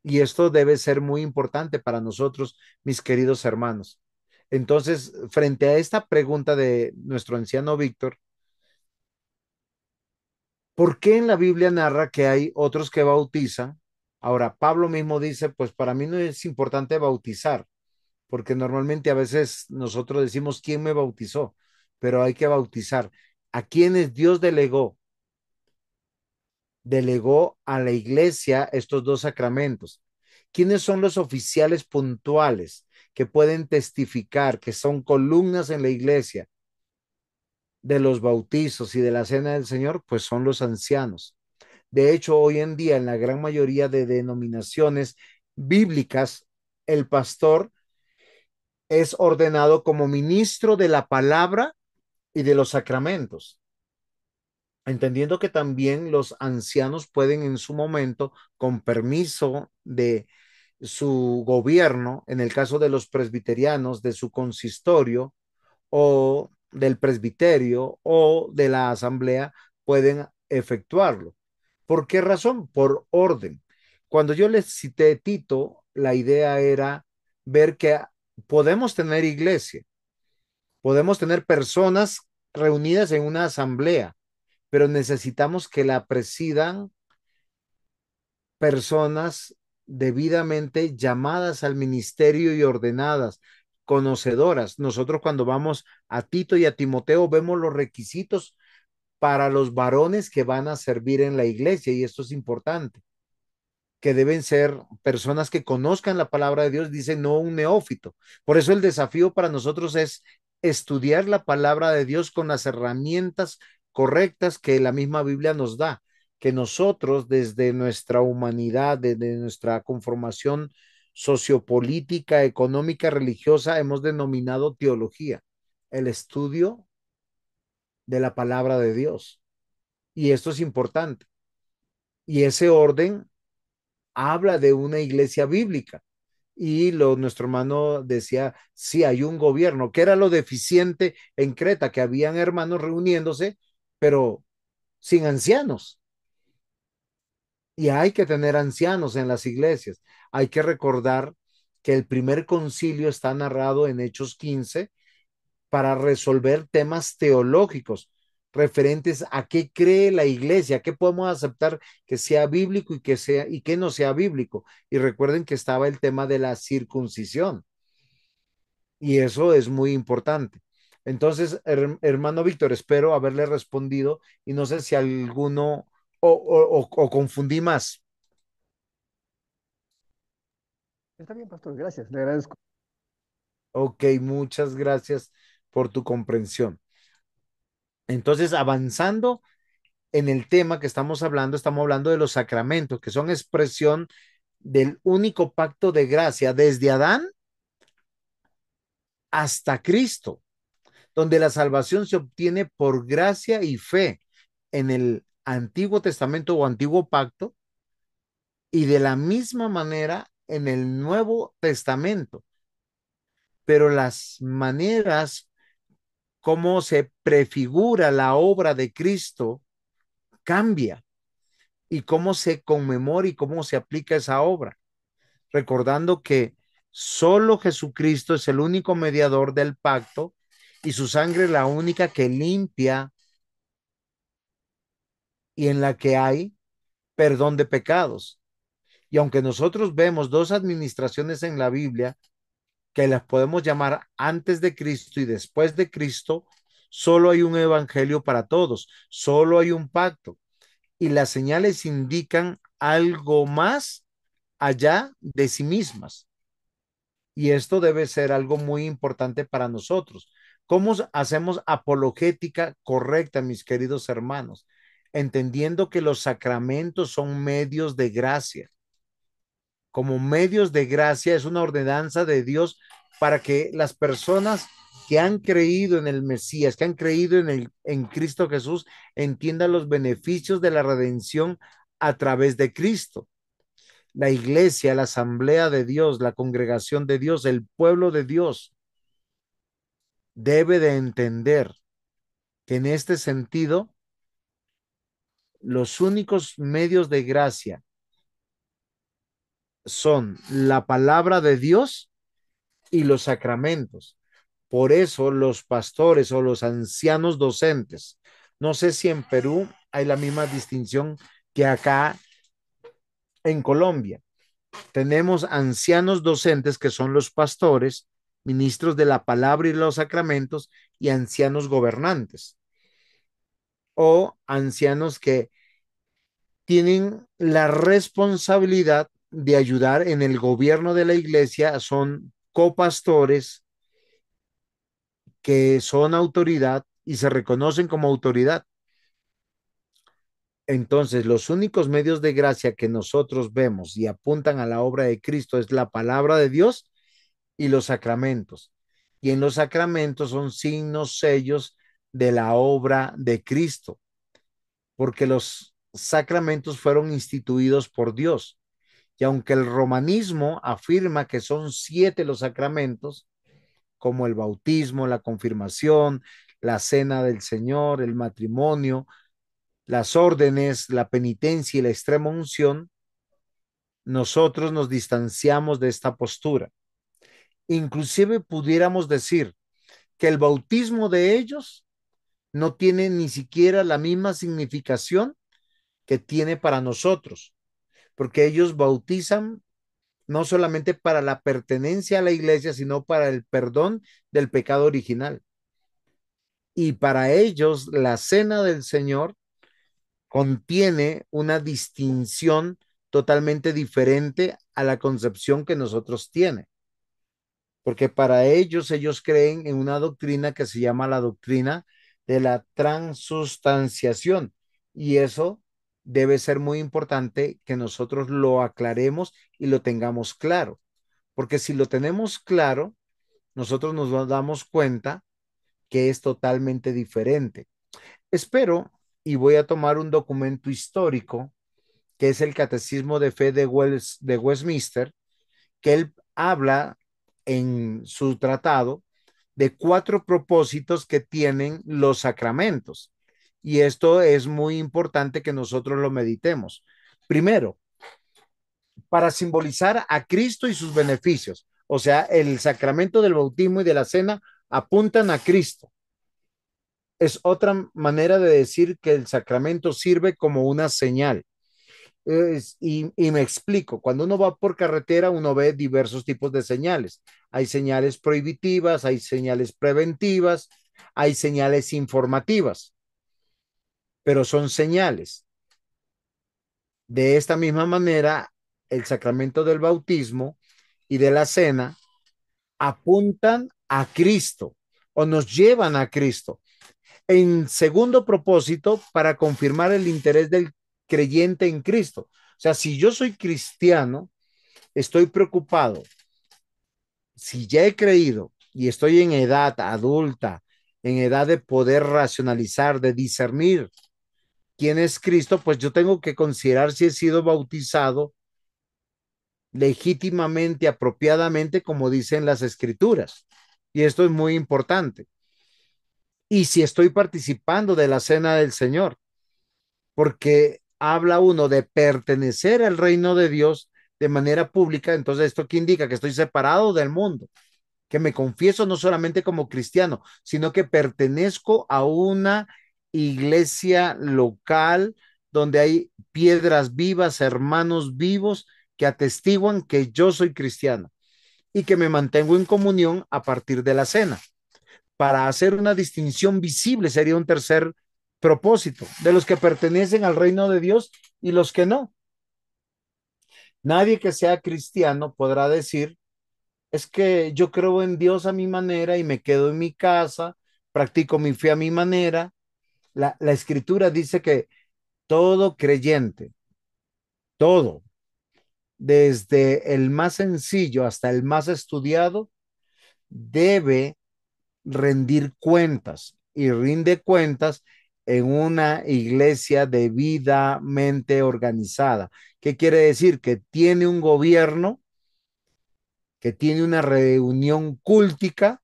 Speaker 1: y esto debe ser muy importante para nosotros, mis queridos hermanos. Entonces, frente a esta pregunta de nuestro anciano Víctor, ¿por qué en la Biblia narra que hay otros que bautizan? Ahora, Pablo mismo dice, pues para mí no es importante bautizar, porque normalmente a veces nosotros decimos, ¿quién me bautizó? Pero hay que bautizar. ¿A quienes Dios delegó? Delegó a la iglesia estos dos sacramentos. ¿Quiénes son los oficiales puntuales que pueden testificar que son columnas en la iglesia de los bautizos y de la cena del Señor? Pues son los ancianos. De hecho, hoy en día, en la gran mayoría de denominaciones bíblicas, el pastor es ordenado como ministro de la palabra y de los sacramentos, entendiendo que también los ancianos pueden en su momento, con permiso de su gobierno, en el caso de los presbiterianos, de su consistorio o del presbiterio o de la asamblea, pueden efectuarlo. ¿Por qué razón? Por orden. Cuando yo les cité Tito, la idea era ver que podemos tener iglesia, podemos tener personas reunidas en una asamblea, pero necesitamos que la presidan personas debidamente llamadas al ministerio y ordenadas, conocedoras. Nosotros cuando vamos a Tito y a Timoteo vemos los requisitos para los varones que van a servir en la iglesia y esto es importante, que deben ser personas que conozcan la palabra de Dios, dice no un neófito. Por eso el desafío para nosotros es estudiar la palabra de Dios con las herramientas correctas que la misma Biblia nos da, que nosotros desde nuestra humanidad, desde nuestra conformación sociopolítica, económica, religiosa, hemos denominado teología, el estudio de la palabra de Dios. Y esto es importante. Y ese orden habla de una iglesia bíblica. Y nuestro hermano decía, sí, hay un gobierno, que era lo deficiente en Creta, que habían hermanos reuniéndose, pero sin ancianos. Y hay que tener ancianos en las iglesias. Hay que recordar que el primer concilio está narrado en Hechos 15 para resolver temas teológicos referentes a qué cree la iglesia, qué podemos aceptar que sea bíblico y que sea y que no sea bíblico. Y recuerden que estaba el tema de la circuncisión y eso es muy importante. Entonces, hermano Víctor, espero haberle respondido y no sé si alguno o confundí más.
Speaker 2: Está bien, pastor, gracias, le agradezco.
Speaker 1: Ok, muchas gracias por tu comprensión. Entonces, avanzando en el tema que estamos hablando de los sacramentos, que son expresión del único pacto de gracia desde Adán hasta Cristo, donde la salvación se obtiene por gracia y fe en el Antiguo Testamento o Antiguo Pacto y de la misma manera en el Nuevo Testamento. Pero las maneras como se prefigura la obra de Cristo cambia y cómo se conmemora y cómo se aplica esa obra, recordando que solo Jesucristo es el único mediador del pacto y su sangre es la única que limpia y en la que hay perdón de pecados. Y aunque nosotros vemos dos administraciones en la Biblia que las podemos llamar antes de Cristo y después de Cristo, solo hay un evangelio para todos, solo hay un pacto y las señales indican algo más allá de sí mismas. Y esto debe ser algo muy importante para nosotros. ¿Cómo hacemos apologética correcta, mis queridos hermanos? Entendiendo que los sacramentos son medios de gracia. Como medios de gracia es una ordenanza de Dios para que las personas que han creído en el Mesías, que han creído en Cristo Jesús, entiendan los beneficios de la redención a través de Cristo. La iglesia, la asamblea de Dios, la congregación de Dios, el pueblo de Dios debe de entender que en este sentido los únicos medios de gracia son la palabra de Dios y los sacramentos. Por eso los pastores o los ancianos docentes, no sé si en Perú hay la misma distinción que acá en Colombia. Tenemos ancianos docentes que son los pastores, ministros de la palabra y los sacramentos y ancianos gobernantes o ancianos que tienen la responsabilidad de ayudar en el gobierno de la iglesia, son copastores que son autoridad y se reconocen como autoridad. Entonces, los únicos medios de gracia que nosotros vemos y apuntan a la obra de Cristo es la palabra de Dios y los sacramentos. Y en los sacramentos son signos, sellos de la obra de Cristo, porque los sacramentos fueron instituidos por Dios. Y aunque el romanismo afirma que son 7 los sacramentos, como el bautismo, la confirmación, la cena del Señor, el matrimonio, las órdenes, la penitencia y la extrema unción, nosotros nos distanciamos de esta postura. Inclusive pudiéramos decir que el bautismo de ellos no tiene ni siquiera la misma significación que tiene para nosotros, porque ellos bautizan no solamente para la pertenencia a la iglesia, sino para el perdón del pecado original. Y para ellos la cena del Señor contiene una distinción totalmente diferente a la concepción que nosotros tiene, porque para ellos creen en una doctrina que se llama la doctrina de la transustanciación, y eso debe ser muy importante que nosotros lo aclaremos y lo tengamos claro, porque si lo tenemos claro, nosotros nos damos cuenta que es totalmente diferente. Espero, y voy a tomar un documento histórico, que es el Catecismo de Fe de Westminster, que él habla en su tratado de cuatro propósitos que tienen los sacramentos. Y esto es muy importante que nosotros lo meditemos. Primero, para simbolizar a Cristo y sus beneficios. O sea, el sacramento del bautismo y de la cena apuntan a Cristo. Es otra manera de decir que el sacramento sirve como una señal. Y me explico, cuando uno va por carretera, uno ve diversos tipos de señales. Hay señales prohibitivas, hay señales preventivas, hay señales informativas, pero son señales. De esta misma manera, el sacramento del bautismo y de la cena apuntan a Cristo o nos llevan a Cristo. En segundo propósito, para confirmar el interés del creyente en Cristo. O sea, si yo soy cristiano, estoy preocupado. Si ya he creído y estoy en edad adulta, en edad de poder racionalizar, de discernir quién es Cristo, pues yo tengo que considerar si he sido bautizado legítimamente, apropiadamente, como dicen las escrituras. Y esto es muy importante. Y si estoy participando de la cena del Señor, porque habla uno de pertenecer al reino de Dios de manera pública, entonces esto que indica que estoy separado del mundo, que me confieso no solamente como cristiano, sino que pertenezco a una iglesia local donde hay piedras vivas, hermanos vivos que atestiguan que yo soy cristiano y que me mantengo en comunión a partir de la cena. Para hacer una distinción visible sería un tercer propósito de los que pertenecen al reino de Dios y los que no. Nadie que sea cristiano podrá decir, es que yo creo en Dios a mi manera y me quedo en mi casa, practico mi fe a mi manera. La escritura dice que todo creyente, todo, desde el más sencillo hasta el más estudiado, debe rendir cuentas y rinde cuentas en una iglesia debidamente organizada. ¿Qué quiere decir? Que tiene un gobierno, que tiene una reunión cúltica,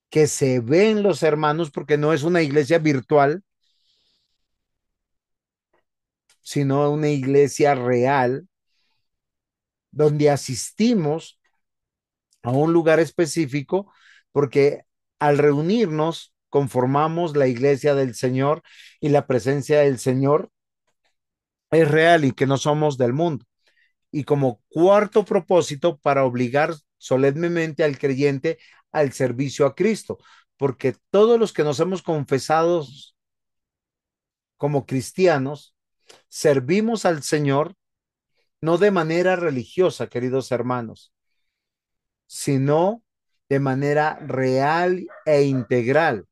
Speaker 1: que se ven los hermanos, porque no es una iglesia virtual, sino una iglesia real, donde asistimos a un lugar específico, porque al reunirnos conformamos la iglesia del Señor y la presencia del Señor es real y que no somos del mundo. Y como cuarto propósito, para obligar solemnemente al creyente al servicio a Cristo, porque todos los que nos hemos confesado como cristianos, servimos al Señor no de manera religiosa, queridos hermanos, sino de manera real e integral.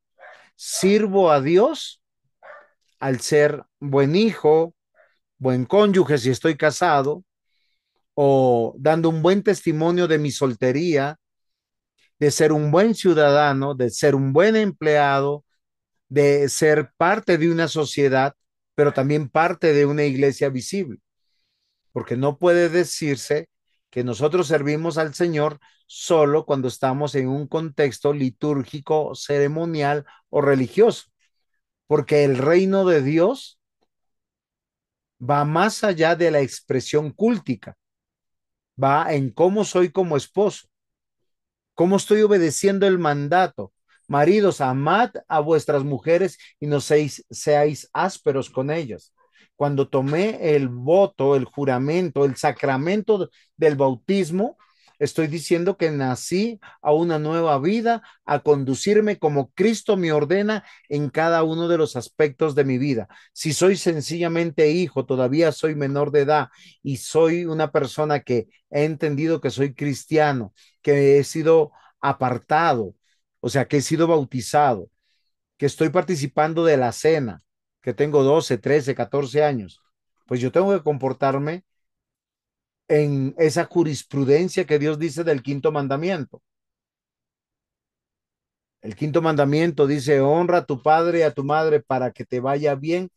Speaker 1: Sirvo a Dios al ser buen hijo, buen cónyuge si estoy casado, o dando un buen testimonio de mi soltería, de ser un buen ciudadano, de ser un buen empleado, de ser parte de una sociedad, pero también parte de una iglesia visible, porque no puede decirse que nosotros servimos al Señor solo cuando estamos en un contexto litúrgico, ceremonial o religioso, porque el reino de Dios va más allá de la expresión cúltica, va en cómo soy como esposo. ¿Cómo estoy obedeciendo el mandato? Maridos, amad a vuestras mujeres y no seáis ásperos con ellas. Cuando tomé el voto, el juramento, el sacramento del bautismo, estoy diciendo que nací a una nueva vida, a conducirme como Cristo me ordena en cada uno de los aspectos de mi vida. Si soy sencillamente hijo, todavía soy menor de edad y soy una persona que he entendido que soy cristiano, que he sido apartado, o sea, que he sido bautizado, que estoy participando de la cena, que tengo 12, 13, 14 años, pues yo tengo que comportarme en esa jurisprudencia que Dios dice del quinto mandamiento. El quinto mandamiento dice, honra a tu padre y a tu madre para que te vaya bien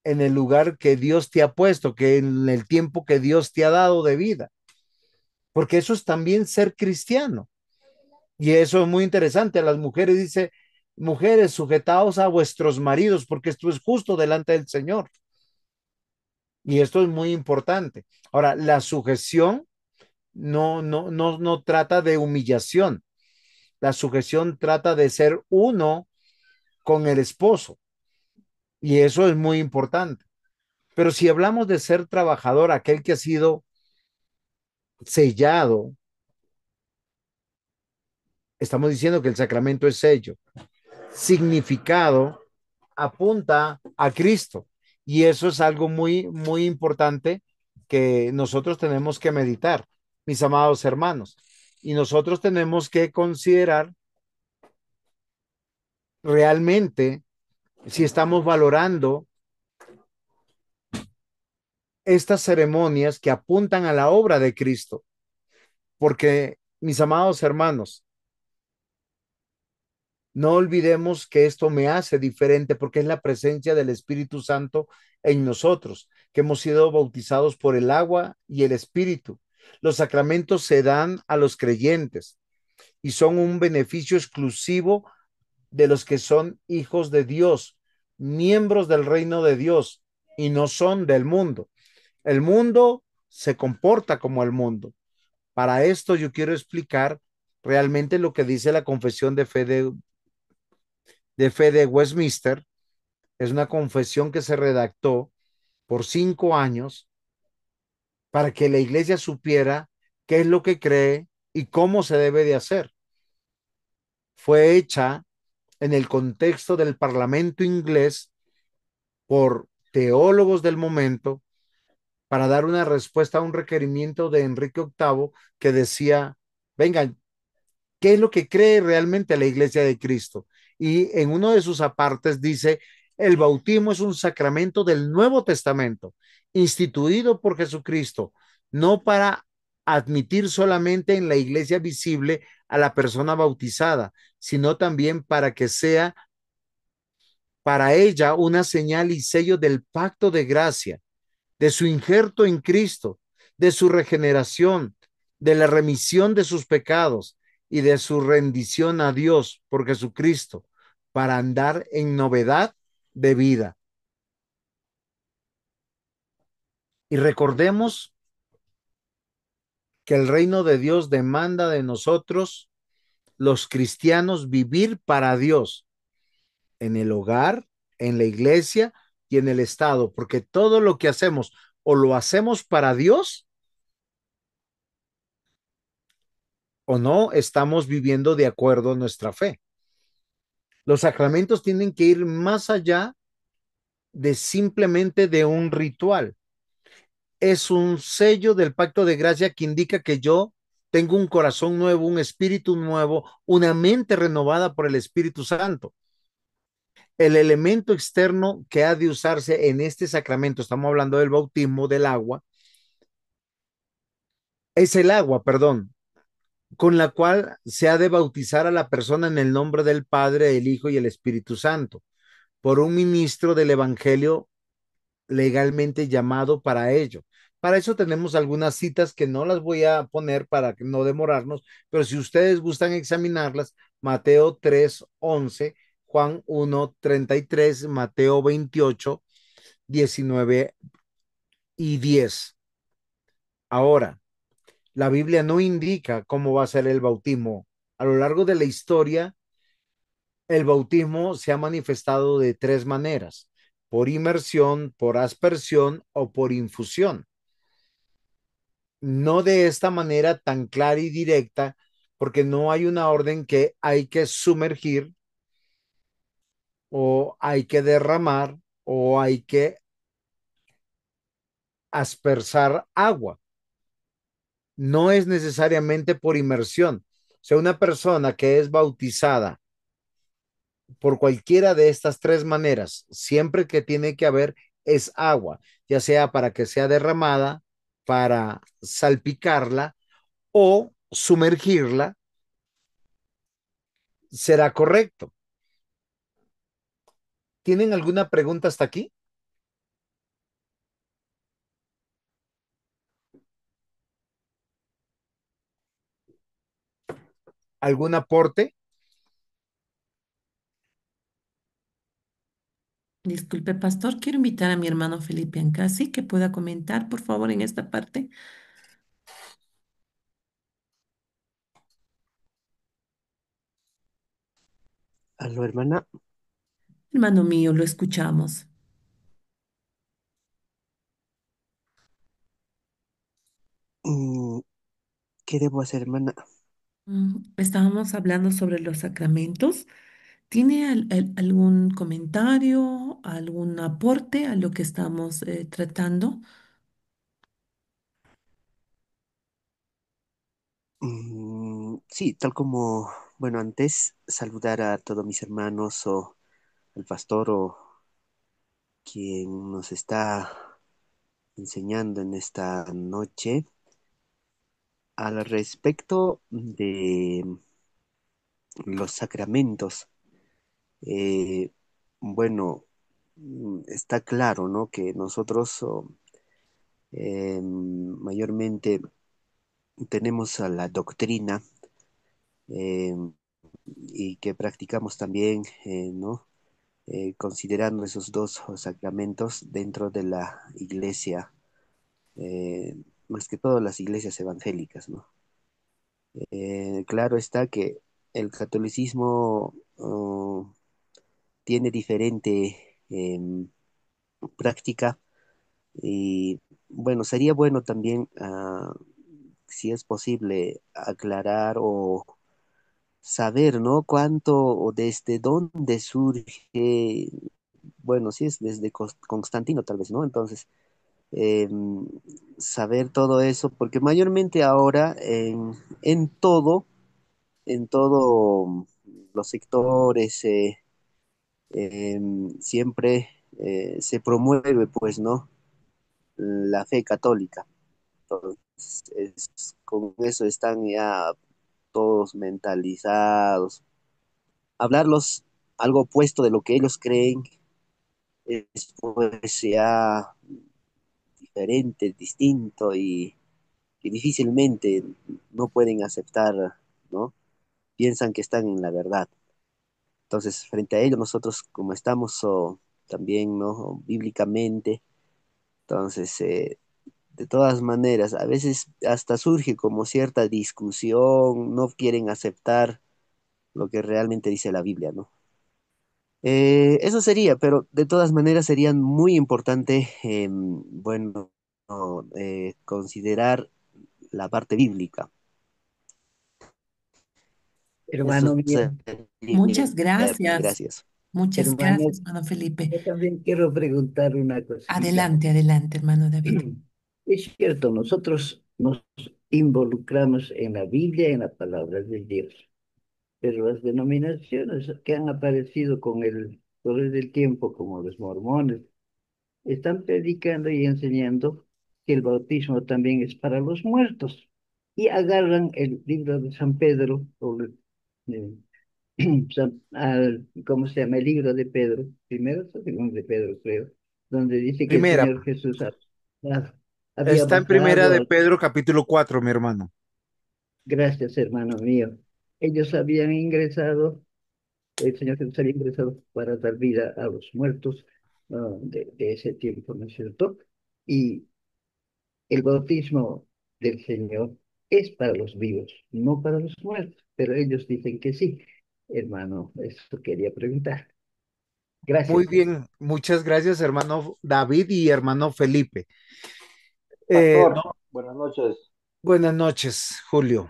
Speaker 1: en el lugar que Dios te ha puesto, que en el tiempo que Dios te ha dado de vida, porque eso es también ser cristiano. Y eso es muy interesante. A las mujeres dice, mujeres, sujetaos a vuestros maridos, porque esto es justo delante del Señor. Y esto es muy importante. Ahora, la sujeción no trata de humillación. La sujeción trata de ser uno con el esposo. Y eso es muy importante. Pero si hablamos de ser trabajador, aquel que ha sido sellado, estamos diciendo que el sacramento es sello. Significado apunta a Cristo. Y eso es algo muy importante que nosotros tenemos que meditar, mis amados hermanos. Y nosotros tenemos que considerar realmente si estamos valorando estas ceremonias que apuntan a la obra de Cristo. Porque, mis amados hermanos, no olvidemos que esto me hace diferente porque es la presencia del Espíritu Santo en nosotros, que hemos sido bautizados por el agua y el Espíritu. Los sacramentos se dan a los creyentes y son un beneficio exclusivo de los que son hijos de Dios, miembros del reino de Dios y no son del mundo. El mundo se comporta como el mundo. Para esto yo quiero explicar realmente lo que dice la confesión de fe de Westminster. Es una confesión que se redactó por 5 años para que la iglesia supiera qué es lo que cree y cómo se debe de hacer. Fue hecha en el contexto del Parlamento inglés por teólogos del momento para dar una respuesta a un requerimiento de Enrique VIII que decía, venga, ¿qué es lo que cree realmente la Iglesia de Cristo? Y en uno de sus apartes dice, el bautismo es un sacramento del Nuevo Testamento, instituido por Jesucristo, no para admitir solamente en la iglesia visible a la persona bautizada, sino también para que sea para ella una señal y sello del pacto de gracia, de su injerto en Cristo, de su regeneración, de la remisión de sus pecados y de su rendición a Dios por Jesucristo, para andar en novedad de vida. Y recordemos que el reino de Dios demanda de nosotros, los cristianos, vivir para Dios en el hogar, en la iglesia y en el Estado, porque todo lo que hacemos o lo hacemos para Dios o no estamos viviendo de acuerdo a nuestra fe. Los sacramentos tienen que ir más allá de simplemente de un ritual. Es un sello del pacto de gracia que indica que yo tengo un corazón nuevo, un espíritu nuevo, una mente renovada por el Espíritu Santo. El elemento externo que ha de usarse en este sacramento, estamos hablando del bautismo del agua, es el agua, perdón, con la cual se ha de bautizar a la persona en el nombre del Padre, el Hijo y el Espíritu Santo, por un ministro del Evangelio legalmente llamado para ello. Para eso tenemos algunas citas que no las voy a poner para no demorarnos, pero si ustedes gustan examinarlas, Mateo 3:11, Juan 1:33, Mateo 28, 19 y 10. Ahora, La Biblia no indica cómo va a ser el bautismo. A lo largo de la historia, el bautismo se ha manifestado de tres maneras: por inmersión, por aspersión o por infusión. No de esta manera tan clara y directa, porque no hay una orden que hay que sumergir o hay que derramar o hay que aspersar agua. No es necesariamente por inmersión. O sea, una persona que es bautizada por cualquiera de estas tres maneras, siempre que tiene que haber es agua, ya sea para que sea derramada, para salpicarla o sumergirla, será correcto. ¿Tienen alguna pregunta hasta aquí? ¿Algún aporte?
Speaker 3: Disculpe, pastor, quiero invitar a mi hermano Felipe Ancasi que pueda comentar, por favor, en esta parte.
Speaker 4: Aló, hermana.
Speaker 3: Hermano mío, lo escuchamos.
Speaker 4: Mm, ¿Qué debo hacer, hermana?
Speaker 3: Estábamos hablando sobre los sacramentos. ¿Tiene algún comentario, algún aporte a lo que estamos tratando?
Speaker 4: Sí, tal como, bueno, antes saludar a todos mis hermanos o al pastor o quien nos está enseñando en esta noche al respecto de los sacramentos. Eh, bueno, está claro, ¿no? Que nosotros mayormente tenemos a la doctrina eh, y que practicamos también, ¿no? Considerando esos dos sacramentos dentro de la iglesia, eh, más que todo las iglesias evangélicas, ¿no? Claro está que el catolicismo tiene diferente práctica y bueno, sería bueno también, si es posible, aclarar o saber, ¿no? Cuánto o desde dónde surge, bueno, sí es desde Constantino tal vez, ¿no? Entonces, saber todo eso, porque mayormente ahora en todo los sectores, siempre se promueve, pues, ¿no? La fe católica. Entonces, con eso están ya todos mentalizados. Hablarlos algo opuesto de lo que ellos creen es pues ya diferente, distinto y que difícilmente no pueden aceptar, ¿no? Piensan que están en la verdad. Entonces, frente a ello, nosotros como estamos también, ¿no? Bíblicamente, entonces, de todas maneras, a veces hasta surge como cierta discusión, no quieren aceptar lo que realmente dice la Biblia, ¿no? Eso sería, pero de todas maneras sería muy importante, bueno, no, considerar la parte bíblica.
Speaker 5: Hermano
Speaker 4: Eso
Speaker 5: mío,
Speaker 4: sería,
Speaker 3: Muchas gracias.
Speaker 4: gracias.
Speaker 3: Muchas
Speaker 5: hermano,
Speaker 3: gracias, hermano Felipe.
Speaker 5: yo también quiero preguntar una cosita.
Speaker 3: Adelante, adelante, hermano David.
Speaker 5: Es cierto, nosotros nos involucramos en la Biblia, en la palabra de Dios, pero las denominaciones que han aparecido con el correr del tiempo, como los mormones, están predicando y enseñando que el bautismo también es para los muertos y agarran el libro de San Pedro, eh, ¿cómo se llama? El libro de Pedro, primero o segundo de Pedro, creo, donde dice que el
Speaker 1: Primera,
Speaker 5: Señor Jesús ha- había
Speaker 1: está en Primera
Speaker 5: bajado
Speaker 1: de Pedro capítulo 4, mi hermano.
Speaker 5: gracias, hermano mío. Ellos habían ingresado, el Señor Jesús había ingresado para dar vida a los muertos de ese tiempo, ¿no es cierto? Y el bautismo del Señor. es para los vivos, no para los muertos, pero ellos dicen que sí. Hermano, eso quería preguntar.
Speaker 1: Muy
Speaker 5: Gracias.
Speaker 1: bien, muchas gracias, hermano David y hermano Felipe.
Speaker 6: Pastor,
Speaker 1: No,
Speaker 6: buenas noches.
Speaker 1: buenas noches, Julio.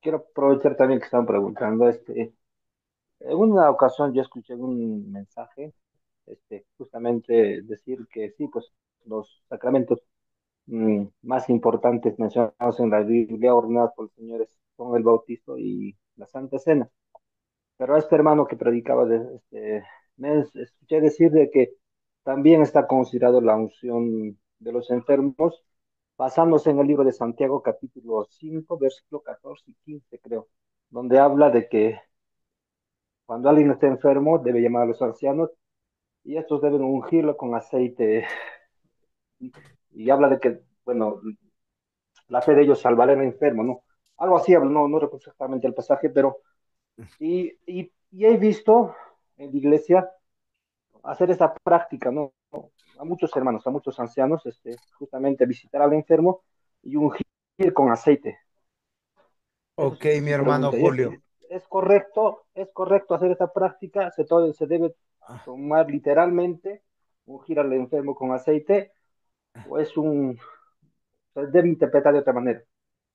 Speaker 6: Quiero aprovechar también que están preguntando, en una ocasión yo escuché un mensaje, justamente decir que sí, pues los sacramentos más importantes mencionados en la Biblia, ordenados por los señores, son el bautizo y la Santa Cena. Pero a este hermano que predicaba, escuché decir de que también está considerado la unción de los enfermos, basándose en el libro de Santiago, capítulo 5 versículo 14 y 15 creo, donde habla de que cuando alguien está enfermo debe llamar a los ancianos y estos deben ungirlo con aceite. Y habla de que, bueno, la fe de ellos salvará al enfermo, ¿no? Algo así habla, no recuerdo exactamente el pasaje, pero y he visto en la iglesia hacer esta práctica, ¿no? A muchos hermanos, a muchos ancianos, justamente visitar al enfermo y ungir con aceite. Eso
Speaker 1: Ok,
Speaker 6: es
Speaker 1: mi
Speaker 6: mi
Speaker 1: hermano
Speaker 6: pregunta.
Speaker 1: Julio.
Speaker 6: Es correcto hacer esta práctica? Se debe tomar literalmente, ungir al enfermo con aceite, o se debe interpretar de otra manera?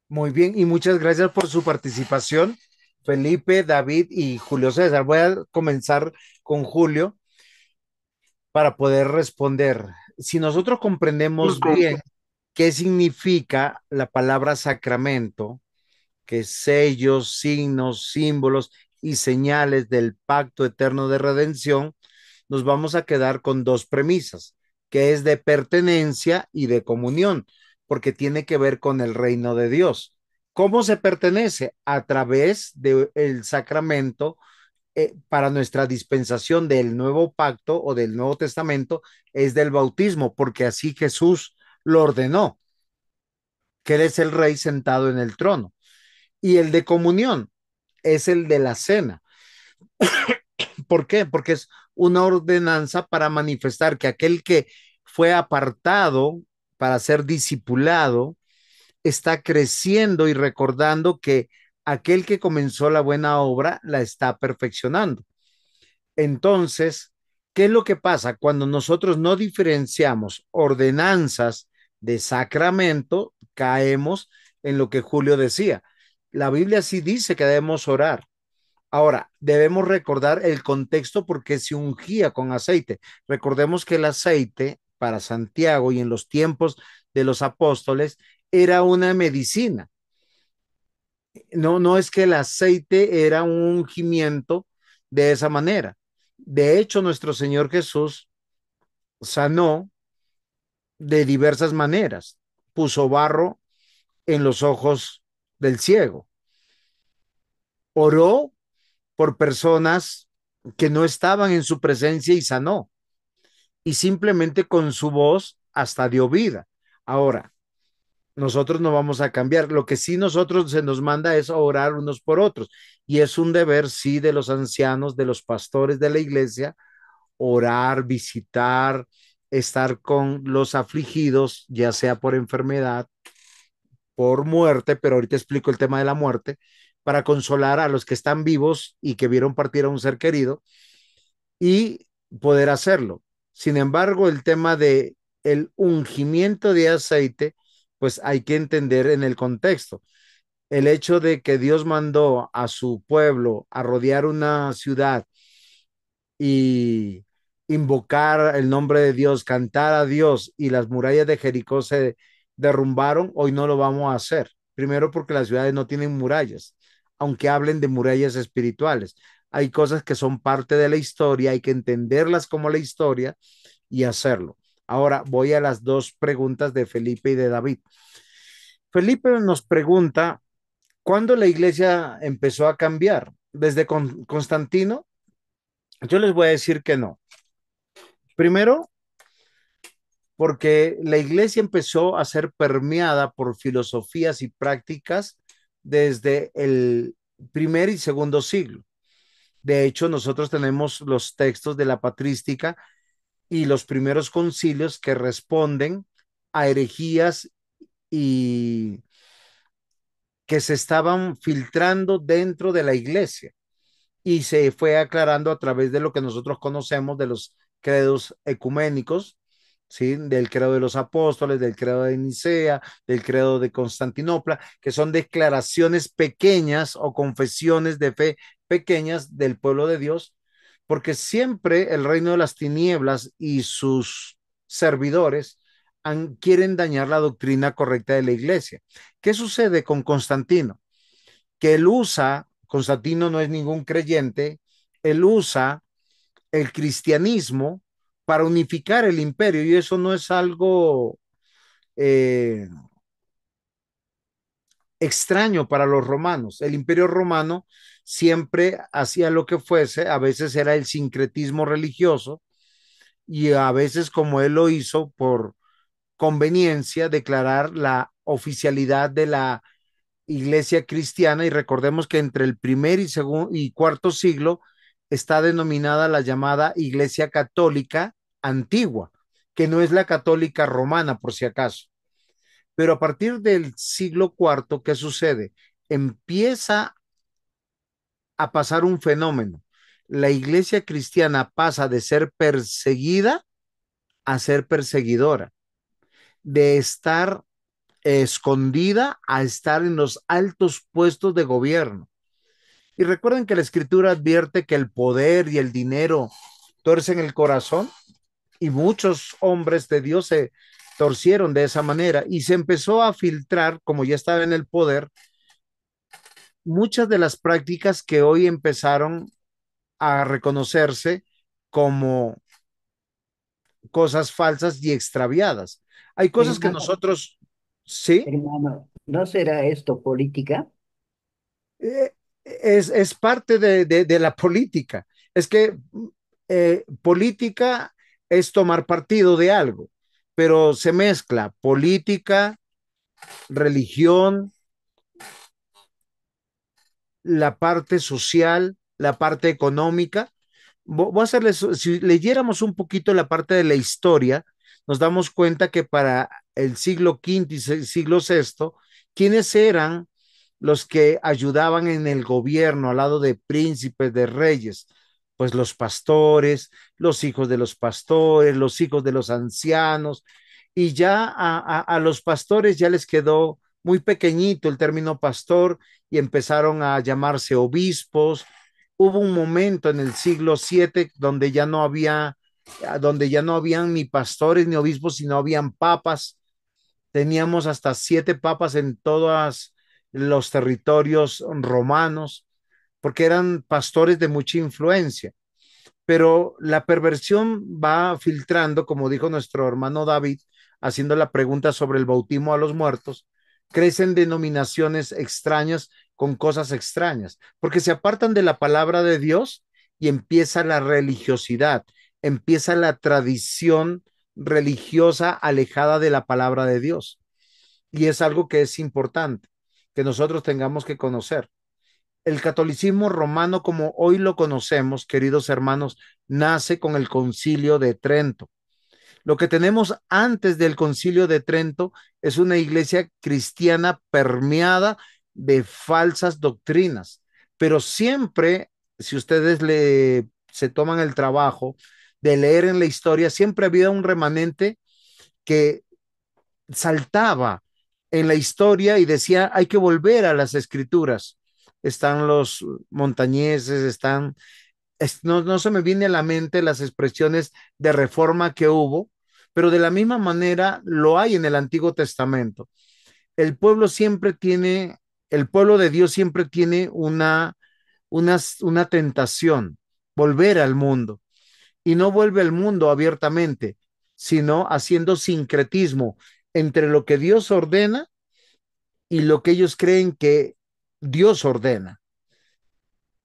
Speaker 1: Muy bien, y muchas gracias por su participación, Felipe, David y Julio César. Voy a comenzar con Julio para poder responder. Si nosotros comprendemos bien qué significa la palabra sacramento, que es sellos, signos, símbolos y señales del pacto eterno de redención, nos vamos a quedar con dos premisas, que es de pertenencia y de comunión, porque tiene que ver con el reino de Dios. ¿Cómo se pertenece? A través del sacramento para nuestra dispensación del nuevo pacto o del Nuevo Testamento es del bautismo, porque así Jesús lo ordenó, que Él es el rey sentado en el trono. Y el de comunión es el de la cena. ¿Por qué? Porque es una ordenanza para manifestar que aquel que fue apartado para ser discipulado está creciendo y recordando que aquel que comenzó la buena obra la está perfeccionando. Entonces, ¿qué es lo que pasa cuando nosotros no diferenciamos ordenanzas de sacramento? Caemos en lo que Julio decía. La Biblia sí dice que debemos orar. Ahora, debemos recordar el contexto porque se ungía con aceite. Recordemos que el aceite para Santiago y en los tiempos de los apóstoles era una medicina. No es que el aceite era un ungimiento de esa manera. De hecho, nuestro Señor Jesús sanó de diversas maneras. Puso barro en los ojos del ciego. Oró por personas que no estaban en su presencia y sanó. Y simplemente con su voz hasta dio vida. Ahora, nosotros no vamos a cambiar. Lo que sí nosotros se nos manda es orar unos por otros. Y es un deber, sí, de los ancianos, de los pastores de la iglesia, orar, visitar, estar con los afligidos, ya sea por enfermedad, por muerte, pero ahorita explico el tema de la muerte, para consolar a los que están vivos y que vieron partir a un ser querido y poder hacerlo. Sin embargo, el tema de el ungimiento de aceite, pues hay que entender en el contexto. El hecho de que Dios mandó a su pueblo a rodear una ciudad y invocar el nombre de Dios, cantar a Dios y las murallas de Jericó se derrumbaron, hoy no lo vamos a hacer. Primero porque las ciudades no tienen murallas, aunque hablen de murallas espirituales. Hay cosas que son parte de la historia, hay que entenderlas como la historia y hacerlo. Ahora voy a las dos preguntas de Felipe y de David. Felipe nos pregunta, ¿cuándo la iglesia empezó a cambiar? ¿Desde Constantino? Yo les voy a decir que no. Primero, porque la iglesia empezó a ser permeada por filosofías y prácticas desde el primer y segundo siglo. De hecho, nosotros tenemos los textos de la patrística y los primeros concilios que responden a herejías y que se estaban filtrando dentro de la iglesia y se fue aclarando a través de lo que nosotros conocemos de los credos ecuménicos, ¿sí? Del credo de los apóstoles, del credo de Nicea, del credo de Constantinopla, que son declaraciones pequeñas o confesiones de fe pequeñas del pueblo de Dios, porque siempre el reino de las tinieblas y sus servidores quieren dañar la doctrina correcta de la iglesia. ¿Qué sucede con Constantino? Que él usa, Constantino no es ningún creyente, él usa el cristianismo para unificar el imperio y eso no es algo eh, extraño para los romanos. El imperio romano siempre hacía lo que fuese, a veces era el sincretismo religioso y a veces como él lo hizo por conveniencia, declarar la oficialidad de la iglesia cristiana y recordemos que entre el primer y segundo y cuarto siglo está denominada la llamada iglesia católica antigua, que no es la católica romana por si acaso. Pero a partir del siglo cuarto, ¿qué sucede? Empieza a pasar un fenómeno. La iglesia cristiana pasa de ser perseguida a ser perseguidora, de estar escondida a estar en los altos puestos de gobierno. Y recuerden que la escritura advierte que el poder y el dinero tuercen el corazón y muchos hombres de Dios se torcieron de esa manera y se empezó a filtrar, como ya estaba en el poder, muchas de las prácticas que hoy empezaron a reconocerse como cosas falsas y extraviadas. Hay cosas que
Speaker 5: Hermano,
Speaker 1: nosotros, sí,
Speaker 5: hermano, ¿no será esto política?
Speaker 1: eh, es parte de la política. Es que política es tomar partido de algo, pero se mezcla política, religión, la parte social, la parte económica. Voy a hacerles, si leyéramos un poquito la parte de la historia, nos damos cuenta que para el siglo quinto y siglo sexto, ¿quiénes eran los que ayudaban en el gobierno al lado de príncipes, de reyes? Pues los pastores, los hijos de los pastores, los hijos de los ancianos, y ya a los pastores ya les quedó muy pequeñito el término pastor y empezaron a llamarse obispos. Hubo un momento en el siglo VII donde ya no habían ni pastores ni obispos, sino habían papas. Teníamos hasta 7 papas en todos los territorios romanos, porque eran pastores de mucha influencia. Pero la perversión va filtrando, como dijo nuestro hermano David, haciendo la pregunta sobre el bautismo a los muertos, crecen denominaciones extrañas con cosas extrañas, porque se apartan de la palabra de Dios y empieza la religiosidad, empieza la tradición religiosa alejada de la palabra de Dios. Y es algo que es importante, que nosotros tengamos que conocer. El catolicismo romano, como hoy lo conocemos, queridos hermanos, nace con el Concilio de Trento. Lo que tenemos antes del Concilio de Trento es una iglesia cristiana permeada de falsas doctrinas, pero siempre, si ustedes se toman el trabajo de leer en la historia, siempre había un remanente que saltaba en la historia y decía, hay que volver a las escrituras. Están los montañeses, no se me viene a la mente las expresiones de reforma que hubo, pero de la misma manera lo hay en el Antiguo Testamento. El pueblo siempre tiene, el pueblo de Dios siempre tiene una tentación, volver al mundo, y no vuelve al mundo abiertamente, sino haciendo sincretismo entre lo que Dios ordena y lo que ellos creen que Dios ordena,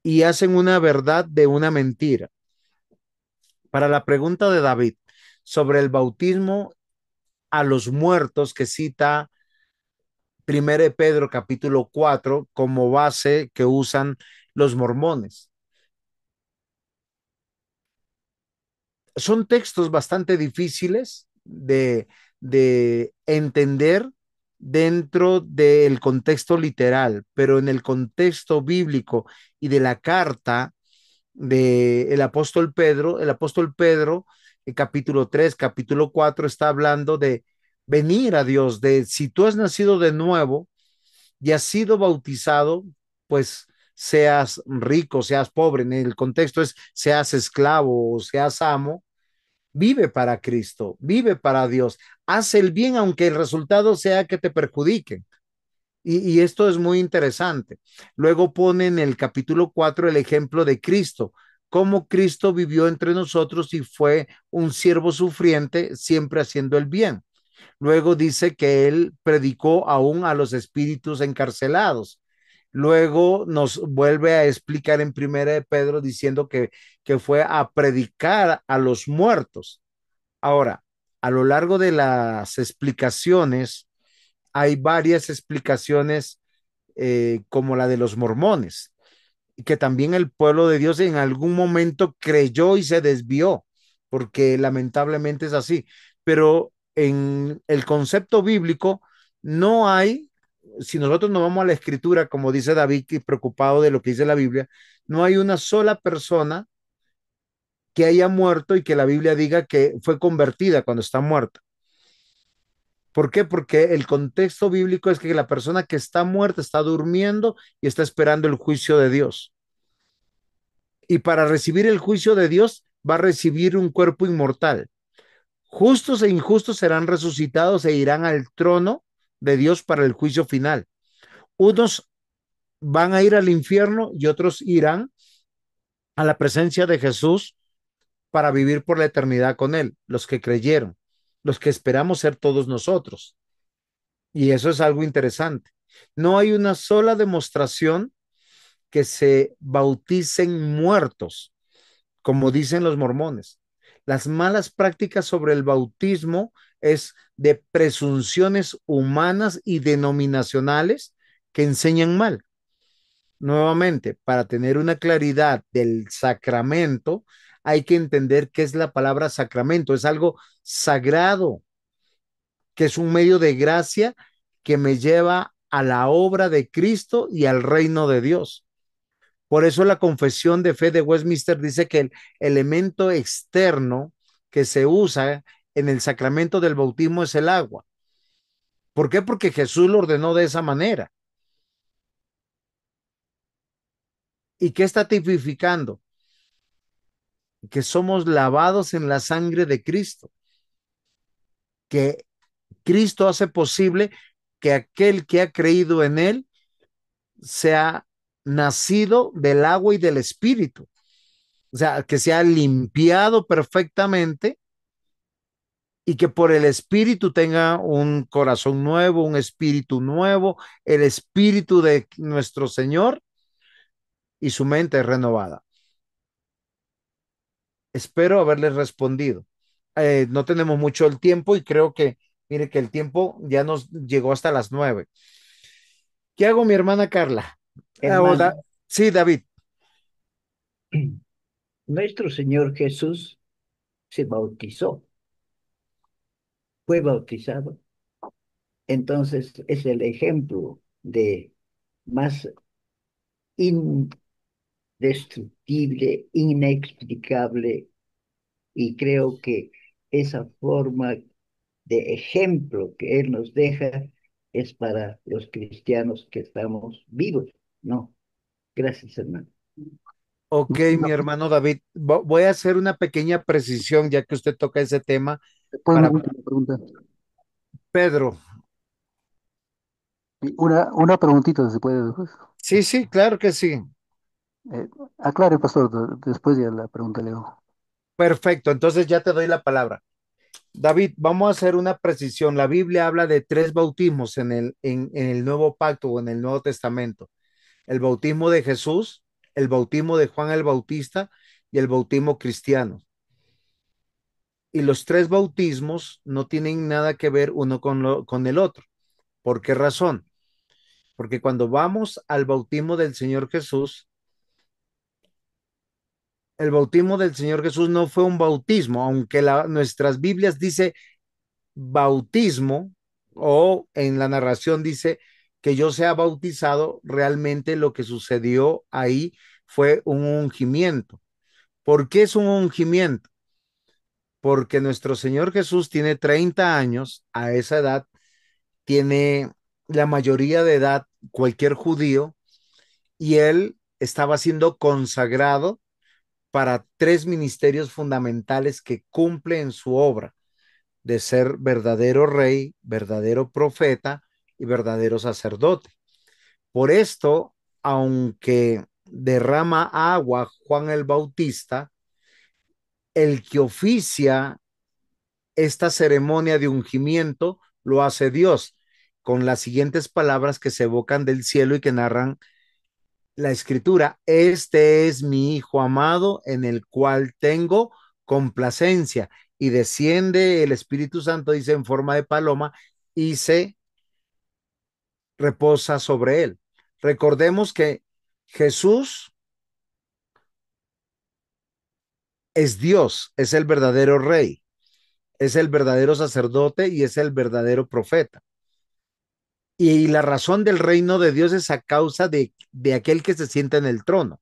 Speaker 1: y hacen una verdad de una mentira. Para la pregunta de David sobre el bautismo a los muertos que cita 1 Pedro capítulo 4 como base que usan los mormones. Son textos bastante difíciles de entender dentro del contexto literal, pero en el contexto bíblico y de la carta del el apóstol Pedro, en capítulo 3 capítulo 4 está hablando de venir a Dios, de si tú has nacido de nuevo y has sido bautizado, pues seas rico, seas pobre, en el contexto es seas esclavo o seas amo, vive para Cristo, vive para Dios, haz el bien aunque el resultado sea que te perjudiquen. Y esto es muy interesante. Luego pone en el capítulo 4 el ejemplo de Cristo, cómo Cristo vivió entre nosotros y fue un siervo sufriente, siempre haciendo el bien. Luego dice que él predicó aún a los espíritus encarcelados. Luego nos vuelve a explicar en Primera de Pedro diciendo que fue a predicar a los muertos. Ahora, a lo largo de las explicaciones, hay varias explicaciones como la de los mormones, que también el pueblo de Dios en algún momento creyó y se desvió, porque lamentablemente es así. Pero en el concepto bíblico no hay, si nosotros nos vamos a la escritura, como dice David, que preocupado de lo que dice la Biblia, no hay una sola persona que haya muerto y que la Biblia diga que fue convertida cuando está muerta. ¿Por qué? Porque el contexto bíblico es que la persona que está muerta está durmiendo y está esperando el juicio de Dios. Y para recibir el juicio de Dios va a recibir un cuerpo inmortal. Justos e injustos serán resucitados e irán al trono de Dios para el juicio final. Unos van a ir al infierno y otros irán a la presencia de Jesús para vivir por la eternidad con Él, los que creyeron, los que esperamos ser todos nosotros. Y eso es algo interesante. No hay una sola demostración que se bauticen muertos, como dicen los mormones. Las malas prácticas sobre el bautismo es de presunciones humanas y denominacionales que enseñan mal. Nuevamente, para tener una claridad del sacramento, hay que entender qué es la palabra sacramento. Es algo sagrado, que es un medio de gracia que me lleva a la obra de Cristo y al reino de Dios. Por eso la confesión de fe de Westminster dice que el elemento externo que se usa en el sacramento del bautismo es el agua. ¿Por qué? Porque Jesús lo ordenó de esa manera. ¿Y qué está tipificando? Que somos lavados en la sangre de Cristo, que Cristo hace posible que aquel que ha creído en él sea nacido del agua y del espíritu, o sea, que sea limpiado perfectamente y que por el espíritu tenga un corazón nuevo, un espíritu nuevo, el espíritu de nuestro Señor y su mente renovada. Espero haberles respondido. No tenemos mucho el tiempo y creo que, mire que el tiempo ya nos llegó hasta las 9. ¿Qué hago, mi hermana Carla?
Speaker 5: Hermano,
Speaker 1: Sí, David.
Speaker 5: nuestro Señor Jesús se bautizó, fue bautizado. Entonces es el ejemplo de más indestructible, inexplicable, y creo que esa forma de ejemplo que Él nos deja es para los cristianos que estamos vivos, ¿no? Gracias, hermano.
Speaker 1: Ok, mi hermano David, voy a hacer una pequeña precisión ya que usted toca ese tema
Speaker 7: Después una
Speaker 1: para
Speaker 7: última pregunta.
Speaker 1: Pedro.
Speaker 7: Y una preguntita, si se puede después.
Speaker 1: Sí, sí, claro que sí.
Speaker 7: Eh, Aclare, pastor, después ya la pregunta le hago.
Speaker 1: Perfecto, entonces ya te doy la palabra. David, vamos a hacer una precisión. La Biblia habla de tres bautismos en el Nuevo Pacto o en el Nuevo Testamento. El bautismo de Jesús, el bautismo de Juan el Bautista y el bautismo cristiano. Y los tres bautismos no tienen nada que ver uno con el otro. ¿Por qué razón? Porque cuando vamos al bautismo del Señor Jesús, el bautismo del Señor Jesús no fue un bautismo, aunque nuestras Biblias dice bautismo, o en la narración dice que yo sea bautizado, realmente lo que sucedió ahí fue un ungimiento. ¿Por qué es un ungimiento? Porque nuestro Señor Jesús tiene 30 años, a esa edad tiene la mayoría de edad cualquier judío, y él estaba siendo consagrado para tres ministerios fundamentales que cumple en su obra, de ser verdadero rey, verdadero profeta y verdadero sacerdote. Por esto, aunque derrama agua Juan el Bautista, el que oficia esta ceremonia de ungimiento lo hace Dios, con las siguientes palabras que se evocan del cielo y que narran la escritura: este es mi hijo amado en el cual tengo complacencia. Y desciende el Espíritu Santo, dice, en forma de paloma, y se reposa sobre él. Recordemos que Jesús es Dios, es el verdadero rey, es el verdadero sacerdote y es el verdadero profeta. Y la razón del reino de Dios es a causa de aquel que se sienta en el trono.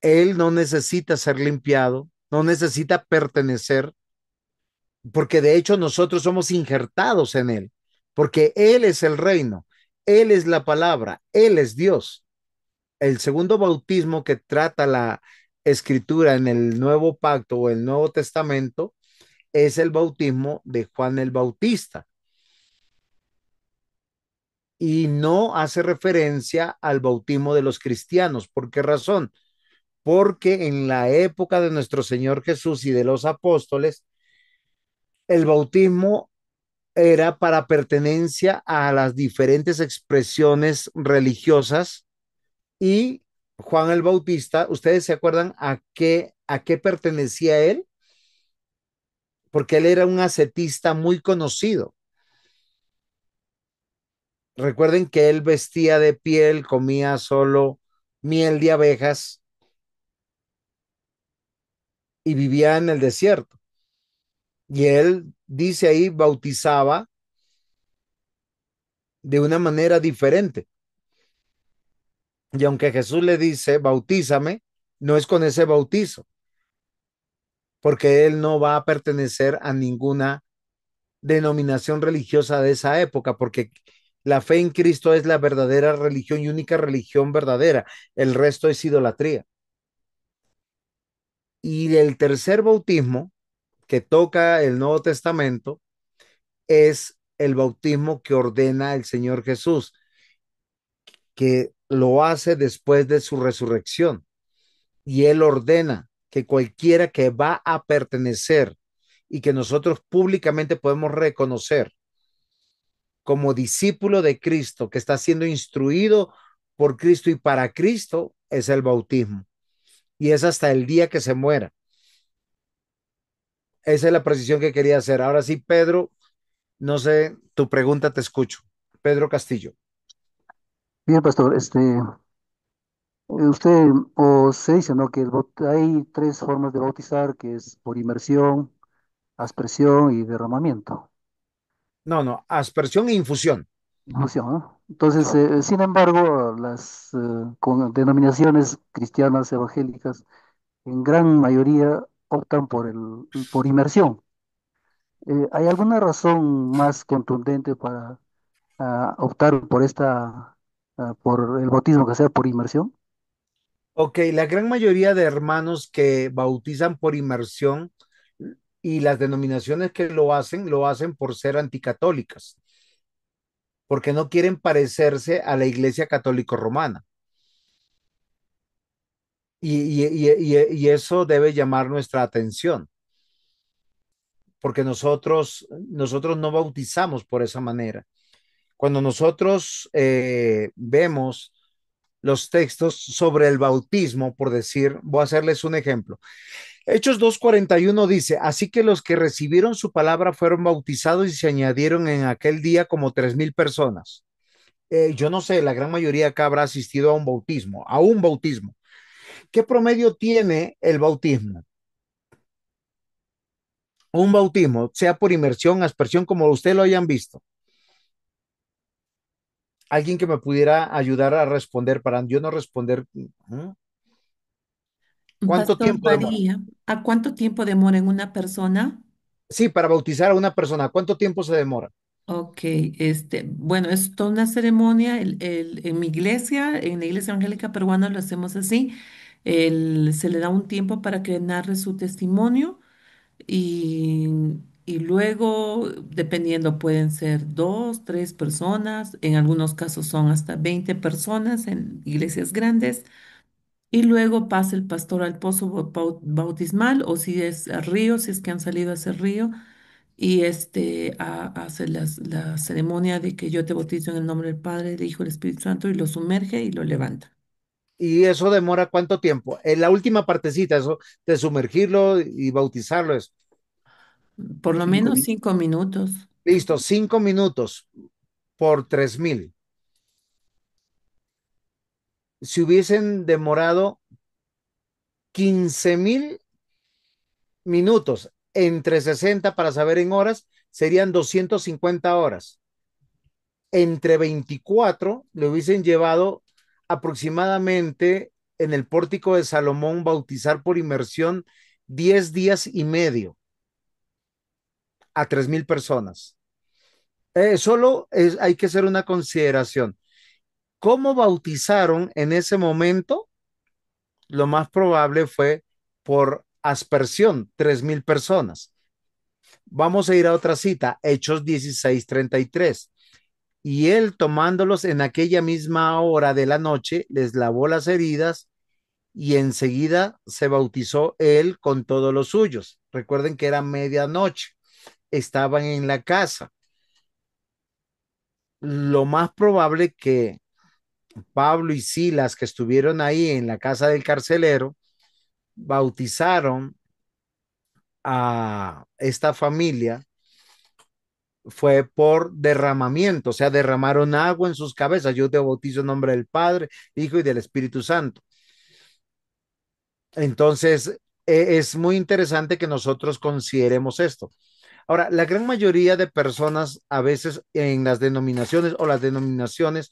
Speaker 1: Él no necesita ser limpiado, no necesita pertenecer, porque de hecho nosotros somos injertados en Él, porque Él es el reino, Él es la palabra, Él es Dios. El segundo bautismo que trata la escritura en el Nuevo Pacto o el Nuevo Testamento es el bautismo de Juan el Bautista, y no hace referencia al bautismo de los cristianos. ¿Por qué razón? Porque en la época de nuestro Señor Jesús y de los apóstoles, el bautismo era para pertenencia a las diferentes expresiones religiosas, y Juan el Bautista, ¿ustedes se acuerdan a qué pertenecía él? Porque él era un ascetista muy conocido. Recuerden que él vestía de piel, comía solo miel de abejas y vivía en el desierto. Y él dice ahí, bautizaba de una manera diferente. Y aunque Jesús le dice, bautízame, no es con ese bautizo, porque él no va a pertenecer a ninguna denominación religiosa de esa época, porque la fe en Cristo es la verdadera religión y única religión verdadera. El resto es idolatría. Y el tercer bautismo que toca el Nuevo Testamento es el bautismo que ordena el Señor Jesús, que lo hace después de su resurrección. Y él ordena que cualquiera que va a pertenecer y que nosotros públicamente podemos reconocer como discípulo de Cristo, que está siendo instruido por Cristo y para Cristo, es el bautismo. Y es hasta el día que se muera. Esa es la precisión que quería hacer. Ahora sí, Pedro, no sé, tu pregunta te escucho. Pedro Castillo.
Speaker 7: Bien, pastor, usted o se dice, ¿no? Que hay tres formas de bautizar, que es por inmersión, aspersión y derramamiento.
Speaker 1: No, no, aspersión e infusión.
Speaker 7: Infusión, ¿no? Entonces, sin embargo, las con denominaciones cristianas evangélicas en gran mayoría optan por inmersión. ¿Hay alguna razón más contundente para optar por por el bautismo que sea por inmersión?
Speaker 1: Ok, la gran mayoría de hermanos que bautizan por inmersión y las denominaciones que lo hacen por ser anticatólicas, porque no quieren parecerse a la Iglesia Católico Romana. Y eso debe llamar nuestra atención, porque nosotros no bautizamos por esa manera. Cuando nosotros vemos los textos sobre el bautismo, por decir, voy a hacerles un ejemplo. Hechos 2:41 dice, así que los que recibieron su palabra fueron bautizados y se añadieron en aquel día como 3,000 personas. Yo no sé, la gran mayoría acá habrá asistido a un bautismo, a un bautismo. ¿Qué promedio tiene el bautismo? Un bautismo, sea por inmersión, aspersión, como usted lo hayan visto. Alguien que me pudiera ayudar a responder para yo no responder. ¿Cuánto
Speaker 3: Pastor
Speaker 1: tiempo demora?
Speaker 3: María, ¿a cuánto tiempo demora en una persona?
Speaker 1: Sí, para bautizar a una persona, ¿cuánto tiempo se demora?
Speaker 3: Ok, bueno, es toda una ceremonia. En mi iglesia, en la iglesia evangélica peruana, lo hacemos así. Se le da un tiempo para que narre su testimonio y, y luego, dependiendo, pueden ser dos, tres personas. En algunos casos son hasta 20 personas en iglesias grandes. Y luego pasa el pastor al pozo bautismal, o si es a río, si es que han salido a ese río, y hace la ceremonia de que yo te bautizo en el nombre del Padre, del Hijo y del Espíritu Santo, y lo sumerge y lo levanta.
Speaker 1: ¿Y eso demora cuánto tiempo? En la última partecita, eso de sumergirlo y bautizarlo es.
Speaker 3: Por lo
Speaker 7: Cinco
Speaker 3: menos
Speaker 7: minutos.
Speaker 3: 5 minutos.
Speaker 1: Listo, 5 minutos por 3,000. Si hubiesen demorado 15,000 minutos entre 60 para saber en horas, serían 250 horas. Entre 24 le hubiesen llevado aproximadamente en el pórtico de Salomón bautizar por inmersión 10 días y medio a 3,000 personas. Hay que hacer una consideración. ¿Cómo bautizaron en ese momento? Lo más probable fue por aspersión, 3,000 personas. Vamos a ir a otra cita, Hechos 16:33. Y él tomándolos en aquella misma hora de la noche, les lavó las heridas y enseguida se bautizó él con todos los suyos. Recuerden que era medianoche, estaban en la casa. Lo más probable que Pablo y Silas, que estuvieron ahí en la casa del carcelero, bautizaron a esta familia fue por derramamiento, o sea, derramaron agua en sus cabezas. Yo te bautizo en nombre del Padre, Hijo y del Espíritu Santo. Entonces, es muy interesante que nosotros consideremos esto. Ahora, la gran mayoría de personas a veces en las denominaciones o las denominaciones,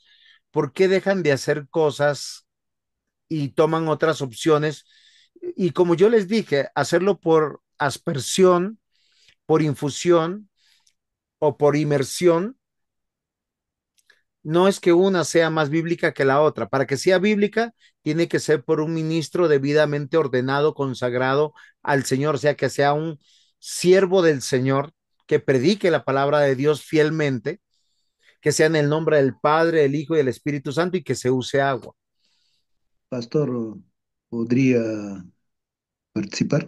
Speaker 1: ¿por qué dejan de hacer cosas y toman otras opciones? Y como yo les dije, hacerlo por aspersión, por infusión o por inmersión, no es que una sea más bíblica que la otra. Para que sea bíblica, tiene que ser por un ministro debidamente ordenado, consagrado al Señor, o sea, que sea un siervo del Señor, que predique la palabra de Dios fielmente, que sea en el nombre del Padre, del Hijo y del Espíritu Santo y que se use agua.
Speaker 7: Pastor, ¿podría participar?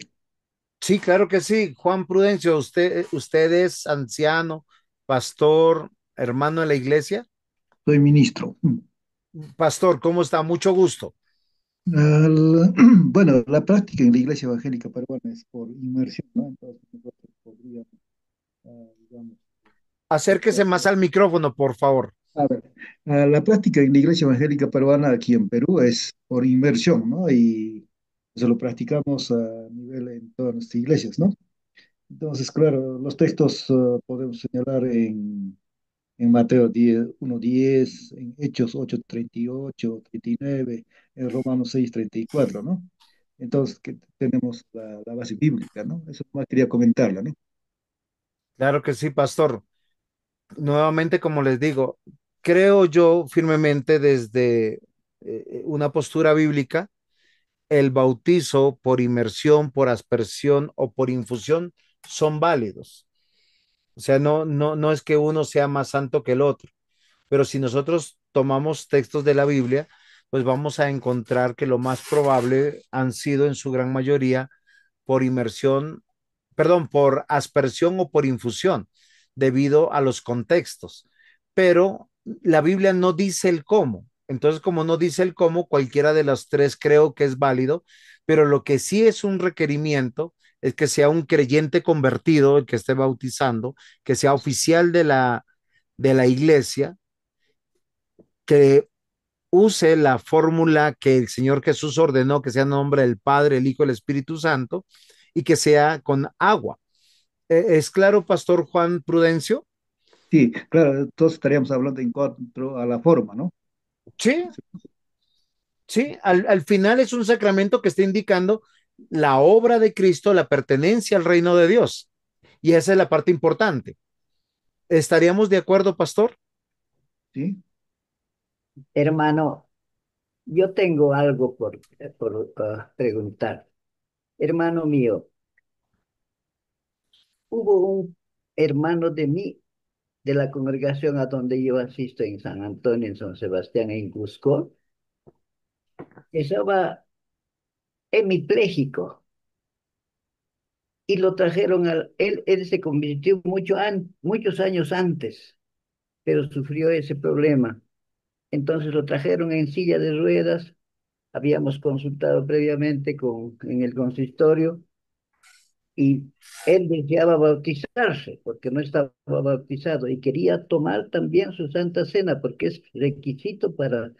Speaker 1: Sí, claro que sí. Juan Prudencio, usted es anciano, pastor, hermano de la iglesia.
Speaker 7: Soy ministro.
Speaker 1: Pastor, ¿cómo está? Mucho gusto.
Speaker 7: Bueno, la práctica en la Iglesia Evangélica Peruana es por inmersión, ¿no? Entonces nosotros podríamos, digamos,
Speaker 1: Acérquese más al micrófono, por favor.
Speaker 7: a ver, la práctica en la Iglesia Evangélica Peruana aquí en Perú es por inmersión, ¿no? Y eso lo practicamos a nivel en todas nuestras iglesias, ¿no? Entonces, claro, los textos podemos señalar en Mateo 10, 1:10, en Hechos 8:38, 39, en Romanos 6:34, ¿no? Entonces, que tenemos la base bíblica, ¿no? Eso más quería comentarla, ¿no?
Speaker 1: Claro que sí, pastor. Nuevamente, como les digo, creo yo firmemente desde una postura bíblica, el bautizo por inmersión, por aspersión o por infusión son válidos. O sea, no es que uno sea más santo que el otro, pero si nosotros tomamos textos de la Biblia, pues vamos a encontrar que lo más probable han sido en su gran mayoría por inmersión, perdón, por aspersión o por infusión, debido a los contextos. Pero la Biblia no dice el cómo. Entonces, como no dice el cómo, cualquiera de los tres creo que es válido, pero lo que sí es un requerimiento es que sea un creyente convertido el que esté bautizando, que sea oficial de la iglesia, que use la fórmula que el Señor Jesús ordenó, que sea en nombre del Padre, el Hijo y el Espíritu Santo, y que sea con agua. ¿Es claro, Pastor Juan Prudencio?
Speaker 8: Sí, claro, todos estaríamos hablando en cuanto a la forma, ¿no?
Speaker 1: Sí, sí, al final es un sacramento que está indicando la obra de Cristo, la pertenencia al reino de Dios. Y esa es la parte importante. ¿Estaríamos de acuerdo, Pastor?
Speaker 8: Sí,
Speaker 5: Hermano, yo tengo algo por preguntar. Hermano mío, hubo un hermano de mí, de la congregación a donde yo asisto en San Antonio, en San Sebastián, en Cusco, que estaba hemipléjico y lo trajeron él se convirtió muchos años antes, pero sufrió ese problema. Entonces lo trajeron en silla de ruedas, habíamos consultado previamente en el consistorio y él deseaba bautizarse porque no estaba bautizado y quería tomar también su Santa Cena porque es requisito para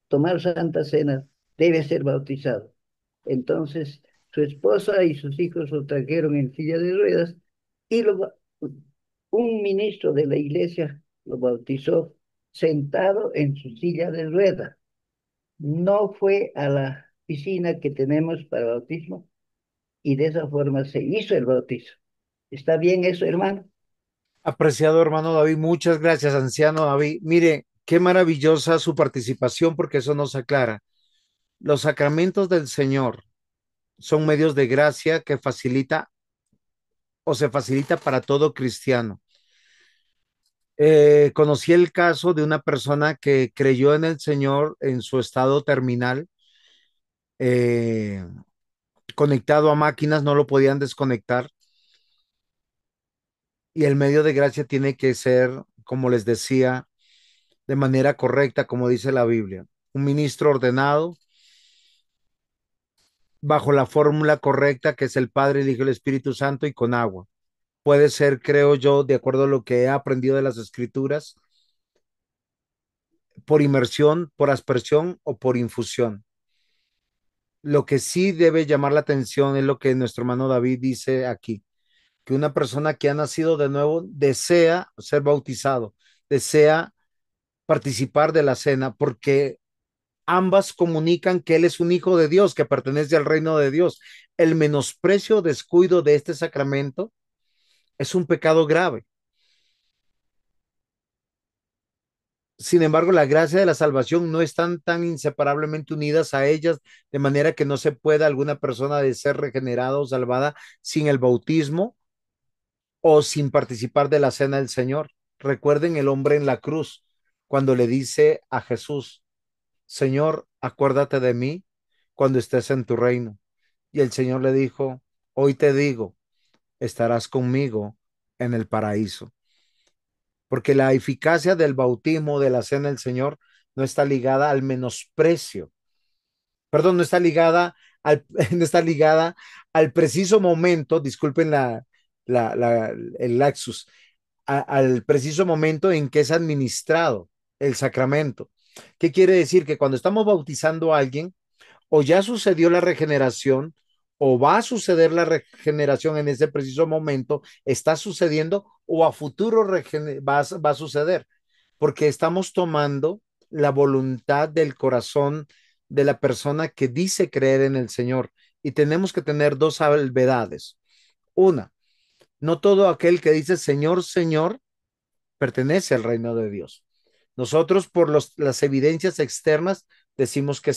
Speaker 5: tomar Santa Cena, debe ser bautizado. Entonces su esposa y sus hijos lo trajeron en silla de ruedas y un ministro de la iglesia lo bautizó sentado en su silla de ruedas. No fue a la piscina que tenemos para bautismo y de esa forma se hizo el bautizo. ¿Está bien eso, hermano?
Speaker 1: Apreciado hermano David, muchas gracias, anciano David. Mire, qué maravillosa su participación porque eso nos aclara. Los sacramentos del Señor son medios de gracia que facilita o se facilita para todo cristiano. Conocí el caso de una persona que creyó en el Señor en su estado terminal, eh, conectado a máquinas, no lo podían desconectar y el medio de gracia tiene que ser, como les decía, de manera correcta, como dice la Biblia. Un ministro ordenado bajo la fórmula correcta que es el Padre, el Hijo y el Espíritu Santo y con agua. Puede ser, creo yo, de acuerdo a lo que he aprendido de las Escrituras, por inmersión, por aspersión o por infusión. Lo que sí debe llamar la atención es lo que nuestro hermano David dice aquí, que una persona que ha nacido de nuevo desea ser bautizado, desea participar de la cena, porque ambas comunican que él es un hijo de Dios, que pertenece al reino de Dios. El menosprecio o descuido de este sacramento es un pecado grave. Sin embargo, la gracia de la salvación no están tan inseparablemente unidas a ellas, de manera que no se pueda alguna persona de ser regenerada o salvada sin el bautismo o sin participar de la cena del Señor. Recuerden el hombre en la cruz, cuando le dice a Jesús, Señor, acuérdate de mí cuando estés en tu reino. Y el Señor le dijo, hoy te digo, estarás conmigo en el paraíso. Porque la eficacia del bautismo, de la cena del Señor, no está ligada al menosprecio, perdón, no está ligada no está ligada al preciso momento, disculpen el laxus, al preciso momento en que es administrado el sacramento. ¿Qué quiere decir? Que cuando estamos bautizando a alguien, o ya sucedió la regeneración, o va a suceder la regeneración en ese preciso momento, está sucediendo, o a futuro va a suceder, porque estamos tomando la voluntad del corazón de la persona que dice creer en el Señor. Y tenemos que tener dos salvedades. Una, no todo aquel que dice Señor, Señor, pertenece al reino de Dios. Nosotros por las evidencias externas decimos que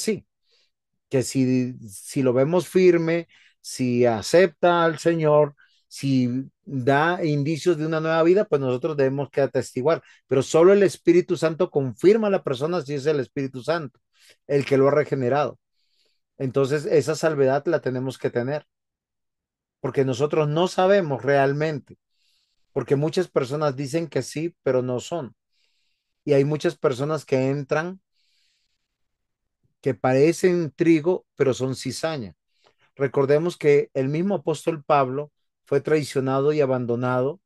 Speaker 1: si lo vemos firme, si acepta al Señor, si da indicios de una nueva vida, pues nosotros debemos que atestiguar. Pero solo el Espíritu Santo confirma a la persona si es el Espíritu Santo, el que lo ha regenerado. Entonces, esa salvedad la tenemos que tener, porque nosotros no sabemos realmente, porque muchas personas dicen que sí, pero no son. Y hay muchas personas que entran que parecen trigo, pero son cizaña. Recordemos que el mismo apóstol Pablo fue traicionado y abandonado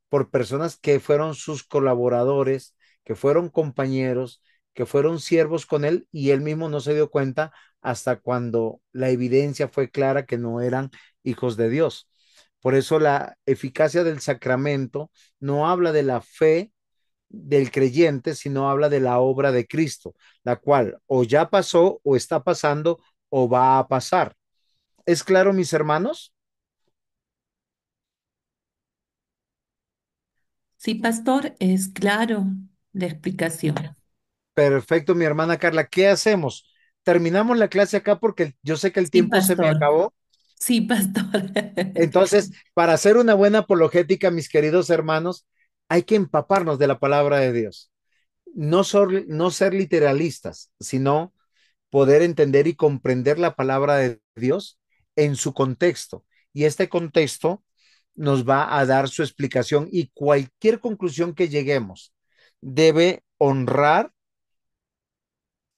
Speaker 1: por personas que fueron sus colaboradores, que fueron compañeros, que fueron siervos con él y él mismo no se dio cuenta hasta cuando la evidencia fue clara que no eran hijos de Dios. Por eso la eficacia del sacramento no habla de la fe del creyente, sino habla de la obra de Cristo, la cual o ya pasó o está pasando o va a pasar. ¿Es claro, mis hermanos?
Speaker 3: Sí, pastor, es claro la explicación.
Speaker 1: Perfecto, mi hermana Carla. ¿Qué hacemos? Terminamos la clase acá porque yo sé que el
Speaker 3: Sí,
Speaker 1: tiempo se me
Speaker 3: pastor.
Speaker 1: acabó.
Speaker 3: Sí, pastor.
Speaker 1: Entonces, para hacer una buena apologética, mis queridos hermanos, hay que empaparnos de la palabra de Dios. No ser literalistas, sino poder entender y comprender la palabra de Dios en su contexto. Y este contexto nos va a dar su explicación y cualquier conclusión que lleguemos debe honrar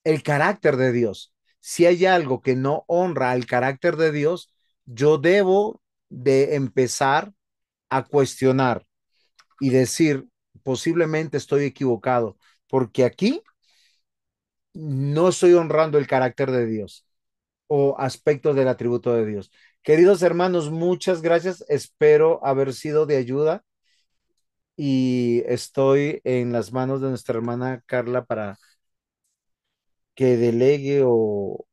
Speaker 1: el carácter de Dios. Si hay algo que no honra al carácter de Dios, yo debo de empezar a cuestionar y decir, posiblemente estoy equivocado, porque aquí no estoy honrando el carácter de Dios o aspectos del atributo de Dios. Queridos hermanos, muchas gracias. Espero haber sido de ayuda y estoy en las manos de nuestra hermana Carla para que delegue o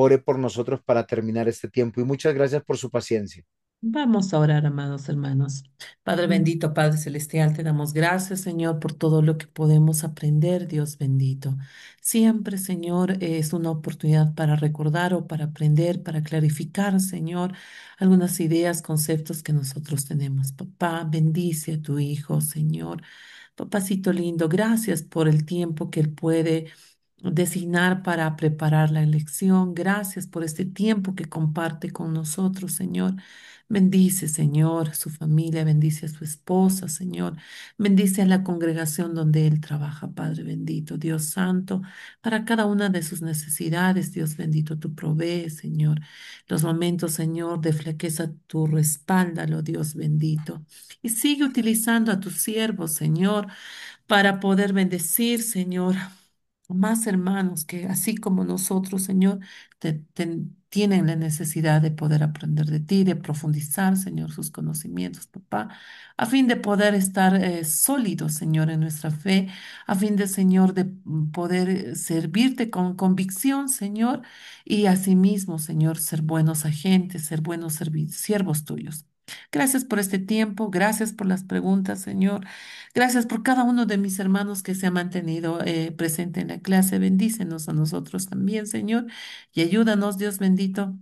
Speaker 1: ore por nosotros para terminar este tiempo. Y muchas gracias por su paciencia.
Speaker 3: Vamos a orar, amados hermanos. Padre bendito, Padre celestial, te damos gracias, Señor, por todo lo que podemos aprender, Dios bendito. Siempre, Señor, es una oportunidad para recordar o para aprender, para clarificar, Señor, algunas ideas, conceptos que nosotros tenemos. Papá, bendice a tu Hijo, Señor. Papacito lindo, gracias por el tiempo que Él puede designar para preparar la elección. Gracias por este tiempo que comparte con nosotros, Señor. Bendice, Señor, su familia, bendice a su esposa, Señor. Bendice a la congregación donde Él trabaja, Padre bendito, Dios santo, para cada una de sus necesidades, Dios bendito, tú provees, Señor. Los momentos, Señor, de flaqueza, tú respáldalo, Dios bendito. Y sigue utilizando a tus siervos, Señor, para poder bendecir, Señor, más hermanos que así como nosotros, Señor, tienen la necesidad de poder aprender de ti, de profundizar, Señor, sus conocimientos, papá, a fin de poder estar sólidos, Señor, en nuestra fe, a fin de, Señor, de poder servirte con convicción, Señor, y asimismo, Señor, ser buenos agentes, ser buenos siervos tuyos. Gracias por este tiempo, gracias por las preguntas, Señor. Gracias por cada uno de mis hermanos que se ha mantenido presente en la clase. Bendícenos a nosotros también, Señor, y ayúdanos, Dios bendito,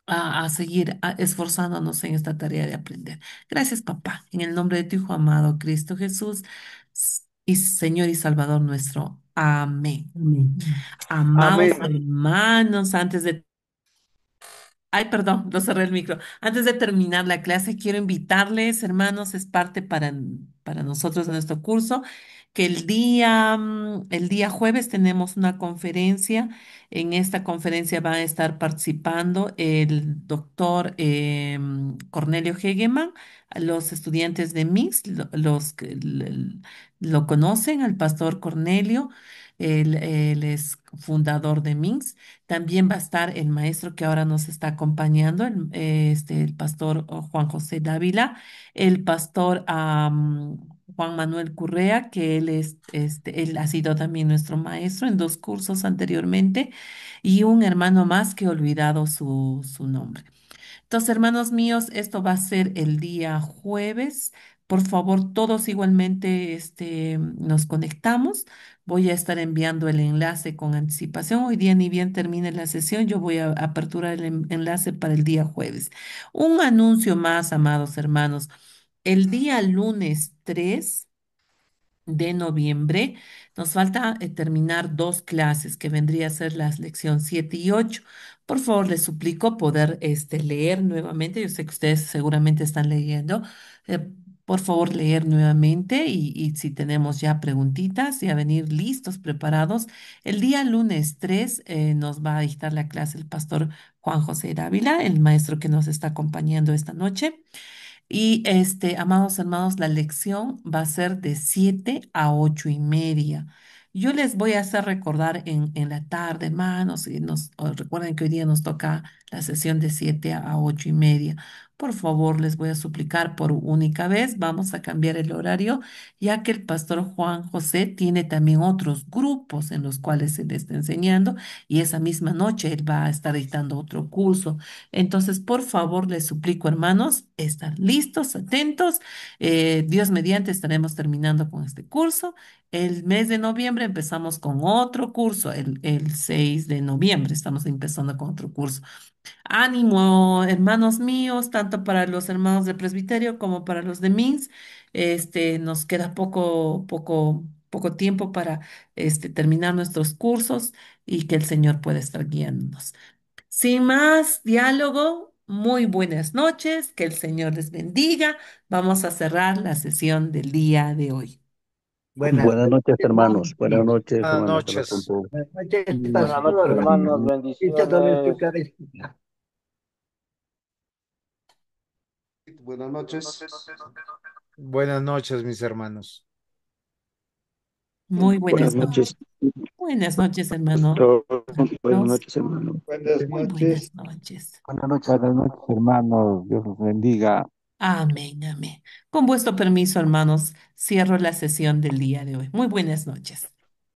Speaker 3: a seguir esforzándonos en esta tarea de aprender. Gracias, papá, en el nombre de tu Hijo amado, Cristo Jesús, y Señor y Salvador nuestro. Amén.
Speaker 7: Amén.
Speaker 3: Amados
Speaker 1: Amén.
Speaker 3: hermanos, antes de Ay, perdón, lo cerré el micro. Antes de terminar la clase, quiero invitarles, hermanos, es parte para nosotros de nuestro curso, que el día jueves tenemos una conferencia. En esta conferencia van a estar participando el doctor Cornelio Hegeman, los estudiantes de MIX, los que lo conocen, al pastor Cornelio. Él es fundador de MINX. También va a estar el maestro que ahora nos está acompañando, el pastor Juan José Dávila, el pastor Juan Manuel Currea, que él ha sido también nuestro maestro en dos cursos anteriormente, y un hermano más que he olvidado su nombre. Entonces, hermanos míos, esto va a ser el día jueves. Por favor, todos igualmente nos conectamos. Voy a estar enviando el enlace con anticipación. Hoy día, ni bien termine la sesión, yo voy a aperturar el enlace para el día jueves. Un anuncio más, amados hermanos. El día lunes 3 de noviembre. Nos falta terminar dos clases que vendría a ser las lecciones 7 y 8. Por favor, les suplico poder leer nuevamente. Yo sé que ustedes seguramente están leyendo. eh, por favor, leer nuevamente y si tenemos ya preguntitas y a venir listos, preparados. El día lunes 3 nos va a dictar la clase el pastor Juan José Dávila, el maestro que nos está acompañando esta noche. Y amados hermanos, la lección va a ser de 7 a 8:30. Yo les voy a hacer recordar en la tarde, hermanos, y recuerden que hoy día nos toca la sesión de 7 a 8:30. Por favor, les voy a suplicar por única vez, vamos a cambiar el horario, ya que el pastor Juan José tiene también otros grupos en los cuales se le está enseñando y esa misma noche él va a estar dictando otro curso. Entonces, por favor, les suplico, hermanos, estar listos, atentos. Dios mediante estaremos terminando con este curso. El mes de noviembre empezamos con otro curso, el 6 de noviembre estamos empezando con otro curso. Ánimo, hermanos míos, tanto para los hermanos de presbiterio como para los de MINS. Nos queda poco tiempo para terminar nuestros cursos y que el Señor pueda estar guiándonos. Sin más diálogo, muy buenas noches, que el Señor les bendiga. Vamos a cerrar la sesión del día de hoy.
Speaker 4: Buenas
Speaker 8: Buenas noches, hermanos. Buenas
Speaker 4: noches.
Speaker 8: noches,
Speaker 1: Buenas
Speaker 8: hermanos.
Speaker 1: noches.
Speaker 5: Buenas noches,
Speaker 6: Buenas noches,
Speaker 5: pastor.
Speaker 6: hermanos,
Speaker 5: Felicitaciones
Speaker 6: bendiciones.
Speaker 5: por Eucaristía.
Speaker 9: Buenas noches.
Speaker 1: Buenas noches, mis hermanos.
Speaker 3: Muy
Speaker 8: Buenas
Speaker 3: buenas noches.
Speaker 8: noches,
Speaker 3: Buenas noches, hermano.
Speaker 8: pastor. Buenas
Speaker 3: Carlos.
Speaker 8: noches, hermano.
Speaker 9: Buenas
Speaker 3: Muy
Speaker 9: noches.
Speaker 3: buenas noches.
Speaker 7: Buenas noches.
Speaker 10: Buenas noches, hermanos. Dios los bendiga.
Speaker 3: Amén, amén. Con vuestro permiso, hermanos, cierro la sesión del día de hoy. Muy buenas noches.